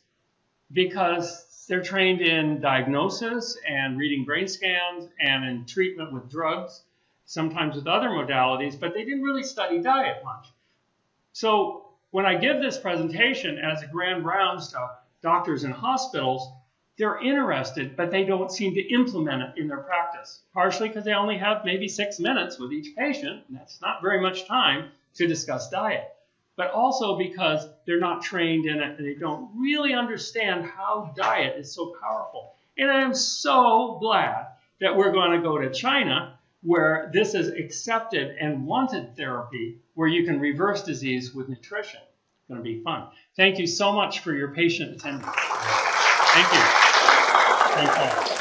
because they're trained in diagnosis and reading brain scans and in treatment with drugs, sometimes with other modalities, but they didn't really study diet much. So when I give this presentation as a grand rounds to doctors and hospitals, they're interested, but they don't seem to implement it in their practice, partially because they only have maybe 6 minutes with each patient, and that's not very much time to discuss diet, but also because they're not trained in it and they don't really understand how diet is so powerful. And I am so glad that we're going to go to China, where this is accepted and wanted therapy, where you can reverse disease with nutrition. It's going to be fun. Thank you so much for your patient attendance. Thank you. Thanks all.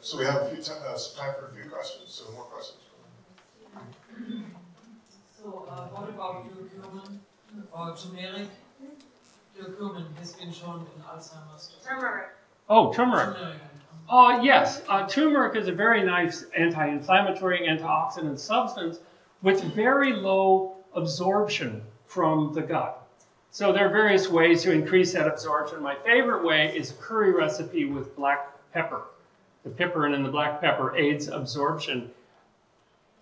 So we have some time for a few questions. So more questions. So what about curcumin or turmeric? Curcumin has been shown in Alzheimer's. Turmeric. Oh, turmeric. Turmeric. Yes, turmeric is a very nice anti-inflammatory, antioxidant substance with very low absorption from the gut. So there are various ways to increase that absorption. My favorite way is a curry recipe with black pepper. The piperin in the black pepper aids absorption.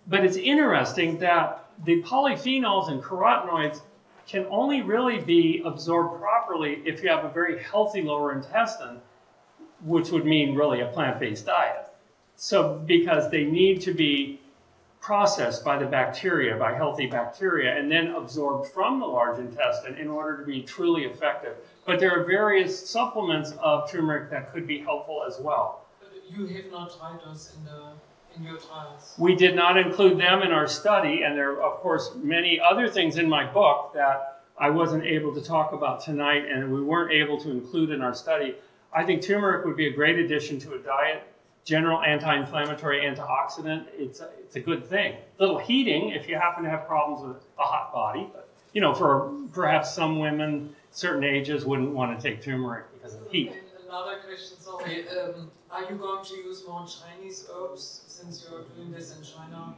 But it's interesting that the polyphenols and carotenoids can only really be absorbed properly if you have a very healthy lower intestine, which would mean really a plant-based diet. So because they need to be processed by the bacteria, by healthy bacteria, and then absorbed from the large intestine in order to be truly effective. But there are various supplements of turmeric that could be helpful as well. You have not tried those in your trials? We did not include them in our study, and there are, of course, many other things in my book that I wasn't able to talk about tonight and we weren't able to include in our study. I think turmeric would be a great addition to a diet. General anti-inflammatory, antioxidant, it's a good thing. A little heating if you happen to have problems with a hot body, but you know, for perhaps some women, certain ages wouldn't want to take turmeric because of heat. Another question, sorry. Are you going to use more Chinese herbs since you're doing this in China?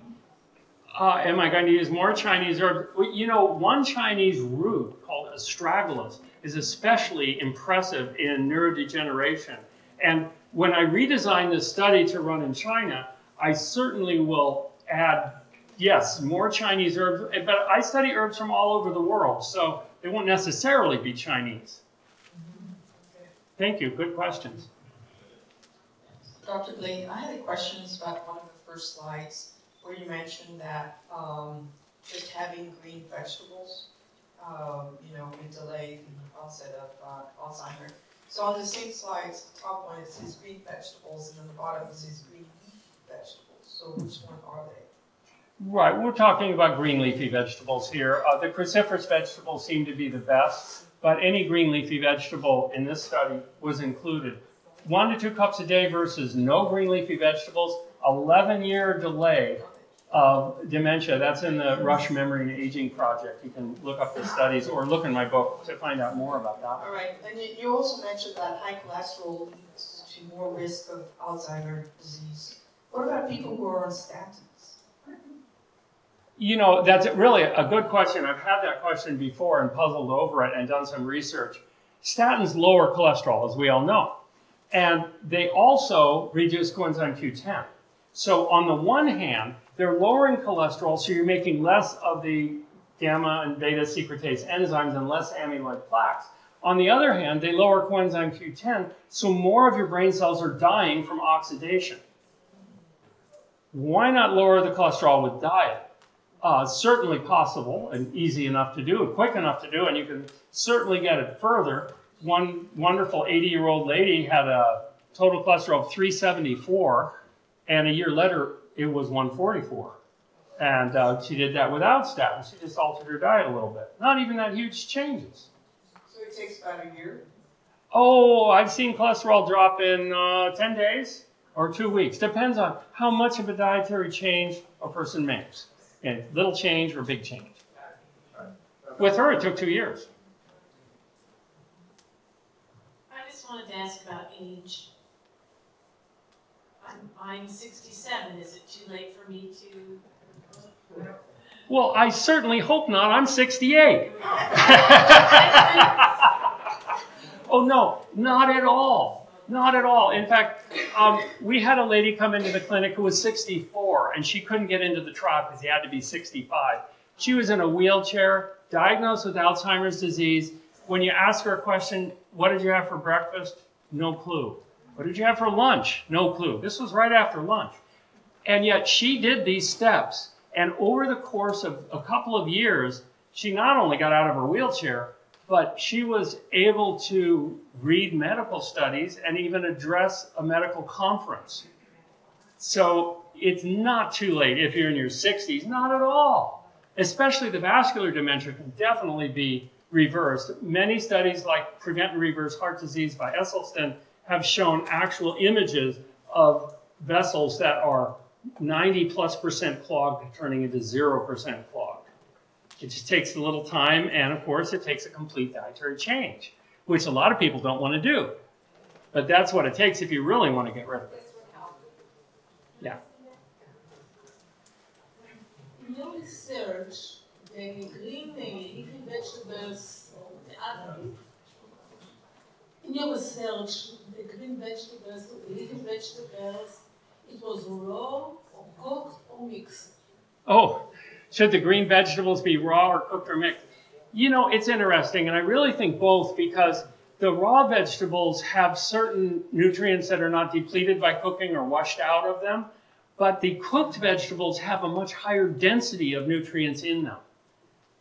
Am I going to use more Chinese herbs? Well, you know, one Chinese root called astragalus is especially impressive in neurodegeneration. And when I redesign this study to run in China, I certainly will add, yes, more Chinese herbs. But I study herbs from all over the world, so they won't necessarily be Chinese. Thank you. Good questions. Dr. Blake, I had a question about one of the first slides where you mentioned that just having green vegetables, you know, can delay the onset of Alzheimer's. So on the same slides, the top one it says green vegetables, and then the bottom it says green leafy vegetables. So which one are they? Right, we're talking about green leafy vegetables here. The cruciferous vegetables seem to be the best, but any green leafy vegetable in this study was included. 1 to 2 cups a day versus no green leafy vegetables, 11-year delay of dementia. That's in the Rush Memory and Aging Project. You can look up the studies or look in my book to find out more about that. All right, and you also mentioned that high cholesterol leads to more risk of Alzheimer's disease. What about people who are on statins? You know, that's really a good question. I've had that question before and puzzled over it and done some research. Statins lower cholesterol, as we all know. And they also reduce coenzyme Q10. So on the one hand, they're lowering cholesterol, so you're making less of the gamma and beta secretase enzymes and less amyloid plaques. On the other hand, they lower coenzyme Q10, so more of your brain cells are dying from oxidation. Why not lower the cholesterol with diet? Certainly possible and easy enough to do and quick enough to do, and you can certainly get it further. One wonderful 80-year-old lady had a total cholesterol of 374, and a year later it was 144. And she did that without statins. She just altered her diet a little bit. Not even that huge changes. So it takes about a year? Oh, I've seen cholesterol drop in 10 days or 2 weeks. Depends on how much of a dietary change a person makes. And little change or big change. With her, it took 2 years. I just wanted to ask about age. I'm 67. Is it too late for me to? Well, I certainly hope not. I'm 68. Oh, no, not at all. Not at all. In fact, we had a lady come into the clinic who was 64, and she couldn't get into the trial because he had to be 65. She was in a wheelchair, diagnosed with Alzheimer's disease. When you ask her a question, what did you have for breakfast? No clue. What did you have for lunch? No clue. This was right after lunch. And yet she did these steps. And over the course of a couple of years, she not only got out of her wheelchair, but she was able to read medical studies and even address a medical conference. So it's not too late if you're in your 60s, not at all. Especially the vascular dementia can definitely be reversed. Many studies like Prevent and Reverse Heart Disease by Esselstyn have shown actual images of vessels that are 90+% clogged turning into 0% clogged. It just takes a little time, and of course it takes a complete dietary change, which a lot of people don't want to do. But that's what it takes if you really want to get rid of it. Yeah. In your research, the green leafy vegetables, the other, in your research, the green vegetables, the leafy vegetables, it was raw or cooked or mixed? Oh, should the green vegetables be raw or cooked or mixed? You know, it's interesting, and I really think both, because the raw vegetables have certain nutrients that are not depleted by cooking or washed out of them, but the cooked vegetables have a much higher density of nutrients in them.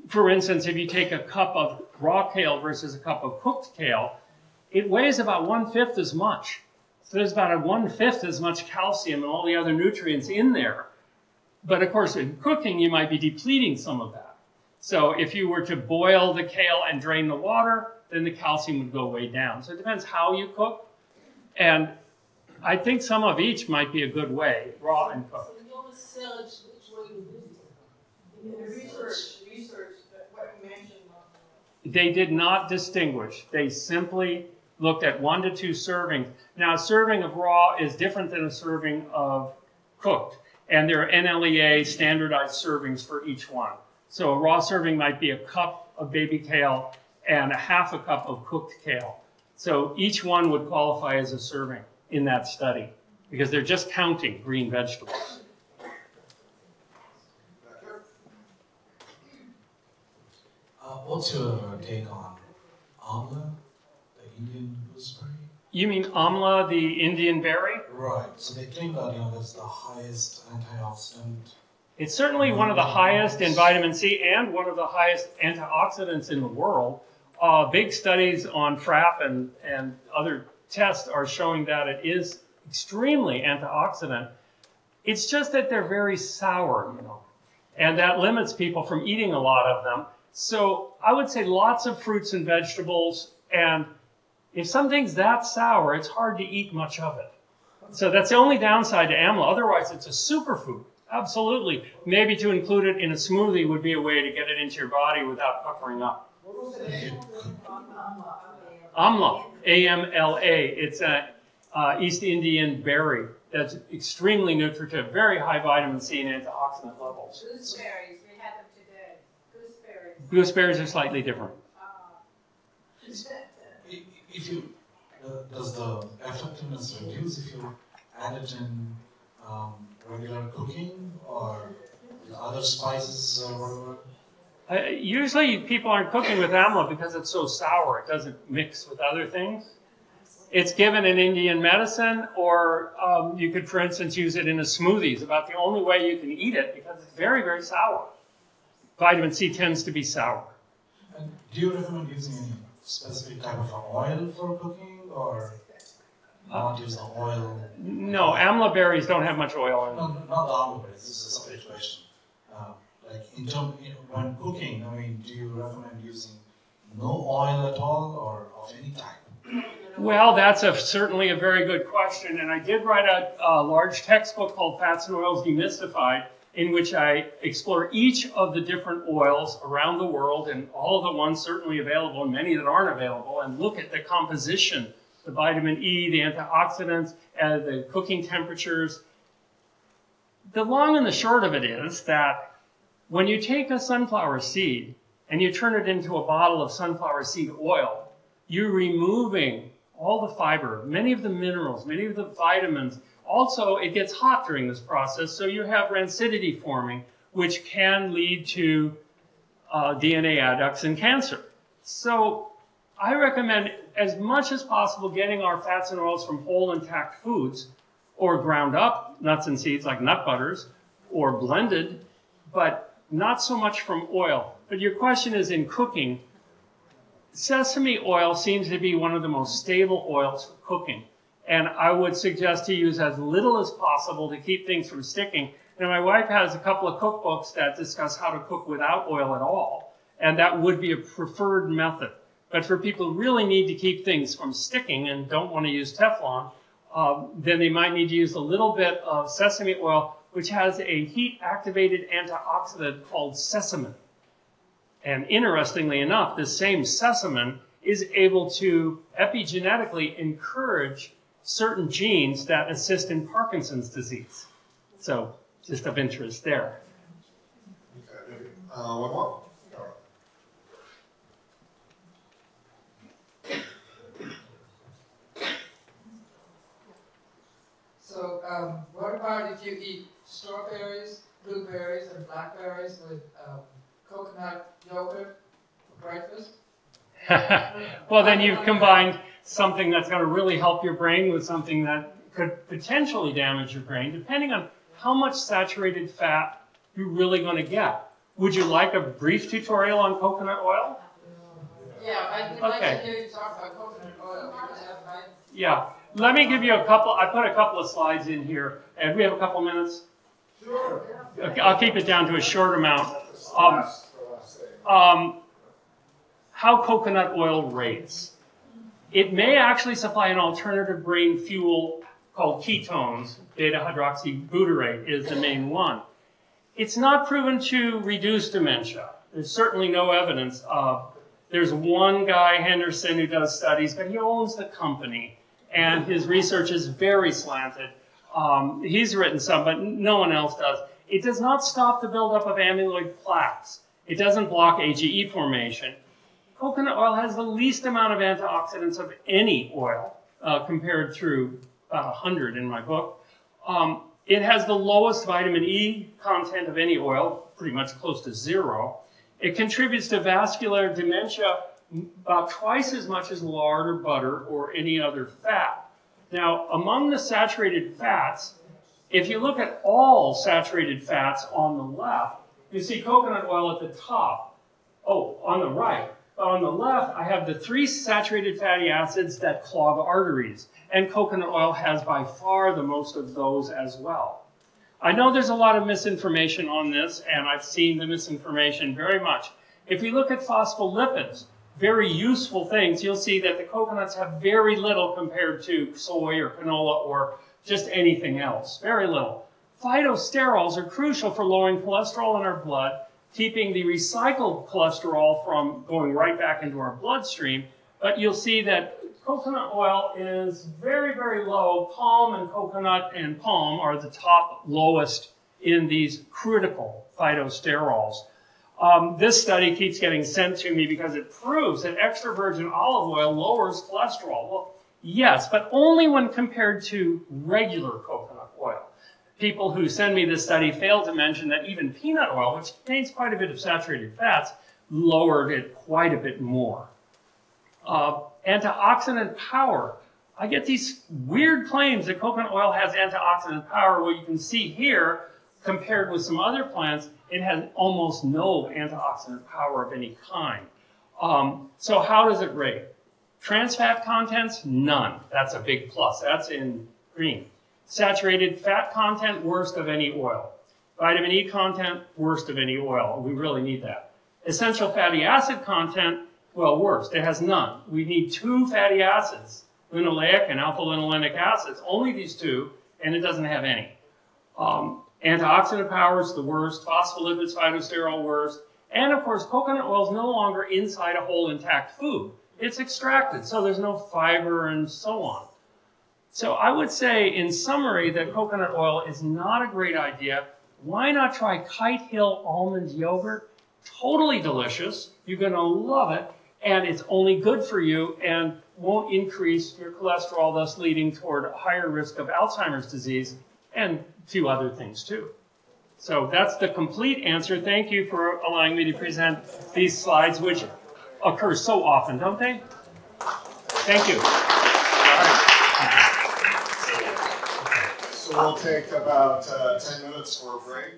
For instance, if you take a cup of raw kale versus a cup of cooked kale, it weighs about 1/5 as much. So there's about a 1/5 as much calcium and all the other nutrients in there. But of course, in cooking, you might be depleting some of that. So if you were to boil the kale and drain the water, then the calcium would go way down. So it depends how you cook. And I think some of each might be a good way, raw and cooked. So in your research, which way you did it? In the research, what you mentioned. They did not distinguish. They simply looked at 1 to 2 servings. Now, a serving of raw is different than a serving of cooked. And there are NLEA standardized servings for each one. So a raw serving might be a cup of baby kale and a 1/2 cup of cooked kale. So each one would qualify as a serving in that study because they're just counting green vegetables. What's your take on amla, the Indian gooseberry? You mean amla, the Indian berry? Right. So they claim that that's the highest antioxidant. It's certainly one of the highest in vitamin C and one of the highest antioxidants in the world. Big studies on FRAP and other tests are showing that it is extremely antioxidant. It's just that they're very sour, and that limits people from eating a lot of them. So I would say lots of fruits and vegetables, and if something's that sour, it's hard to eat much of it. So that's the only downside to amla. Otherwise, it's a superfood. Absolutely. Maybe to include it in a smoothie would be a way to get it into your body without puckering up. Amla, A-M-L-A. It's an East Indian berry that's extremely nutritive, very high vitamin C and antioxidant levels. Gooseberries, we had them today. Gooseberries. Gooseberries are slightly different. If you, does the effectiveness reduce if you add it in regular cooking or other spices or whatever? Usually people aren't cooking with amla because it's so sour. It doesn't mix with other things. It's given in Indian medicine, or you could, for instance, use it in a smoothie. It's about the only way you can eat it because it's very, very sour. Vitamin C tends to be sour. And do you recommend using any specific type of oil for cooking, or not use the oil? No, amla berries don't have much oil in them. No, not the amla berries. This is a separate question. Like in terms, when cooking, I mean, do you recommend using no oil at all, or of any type? Well, that's certainly a very good question, and I did write a large textbook called Fats and Oils Demystified, in which I explore each of the different oils around the world and all of the ones certainly available and many that aren't available, and look at the composition, the vitamin E, the antioxidants, and the cooking temperatures. The long and the short of it is that when you take a sunflower seed and you turn it into a bottle of sunflower seed oil, you're removing all the fiber, many of the minerals, many of the vitamins. Also, it gets hot during this process, so you have rancidity forming, which can lead to DNA adducts and cancer. So I recommend, as much as possible, getting our fats and oils from whole intact foods, or ground up nuts and seeds like nut butters, or blended, but not so much from oil. But your question is in cooking. sesame oil seems to be one of the most stable oils for cooking. And I would suggest to use as little as possible to keep things from sticking. And my wife has a couple of cookbooks that discuss how to cook without oil at all. And that would be a preferred method. But for people who really need to keep things from sticking and don't want to use Teflon, then they might need to use a little bit of sesame oil, which has a heat-activated antioxidant called sesamin. And interestingly enough, this same sesamin is able to epigenetically encourage certain genes that assist in Parkinson's disease. So, just of interest there. Okay, one more. So, what about if you eat strawberries, blueberries, and blackberries with coconut yogurt for breakfast? Well, then you've combined something that's going to really help your brain with something that could potentially damage your brain, depending on how much saturated fat you're really going to get. Would you like a brief tutorial on coconut oil? Yeah, I'd like to hear you talk about coconut oil because yeah, let me give you a couple. I put a couple of slides in here, and we have a couple minutes. Sure. Okay, I'll keep it down to a short amount. How coconut oil rates. It may actually supply an alternative brain fuel called ketones. Beta-hydroxybutyrate is the main one. It's not proven to reduce dementia. There's certainly no evidence. There's one guy, Henderson, who does studies, but he owns the company, and his research is very slanted. He's written some, but no one else does. It does not stop the buildup of amyloid plaques. It doesn't block AGE formation. Coconut oil has the least amount of antioxidants of any oil, compared through about 100 in my book. It has the lowest vitamin E content of any oil, pretty much close to 0. It contributes to vascular dementia about twice as much as lard or butter or any other fat. Now, among the saturated fats, if you look at all saturated fats on the left, you see coconut oil at the top. Oh, on the right. But on the left, I have the 3 saturated fatty acids that clog arteries. And coconut oil has by far the most of those as well. I know there's a lot of misinformation on this, and I've seen the misinformation very much. If you look at phospholipids, very useful things, you'll see that the coconuts have very little compared to soy or canola or just anything else. Very little. Phytosterols are crucial for lowering cholesterol in our blood, keeping the recycled cholesterol from going right back into our bloodstream. But you'll see that coconut oil is very, very low. Palm and coconut and palm are the top lowest in these critical phytosterols. This study keeps getting sent to me because it proves that extra virgin olive oil lowers cholesterol. Well, yes, but only when compared to regular coconut oil. People who send me this study fail to mention that even peanut oil, which contains quite a bit of saturated fats, lowered it quite a bit more. Antioxidant power. I get these weird claims that coconut oil has antioxidant power. Well, you can see here, compared with some other plants, it has almost no antioxidant power of any kind. So how does it rate? Trans fat contents, none. That's a big plus. That's in green. Saturated fat content, worst of any oil. Vitamin E content, worst of any oil. We really need that. Essential fatty acid content, well, worst. It has none. We need 2 fatty acids, linoleic and alpha-linolenic acids, only these 2, and it doesn't have any. Antioxidant power is the worst. Phospholipids, phytosterol, worst. And of course, coconut oil is no longer inside a whole intact food. It's extracted, so there's no fiber and so on. So I would say, in summary, that coconut oil is not a great idea. Why not try Kite Hill almond yogurt? Totally delicious. You're going to love it. And it's only good for you and won't increase your cholesterol, thus leading toward a higher risk of Alzheimer's disease and a few other things too. So that's the complete answer. Thank you for allowing me to present these slides, which occur so often, don't they? Thank you. So we'll take about 10 minutes for a break.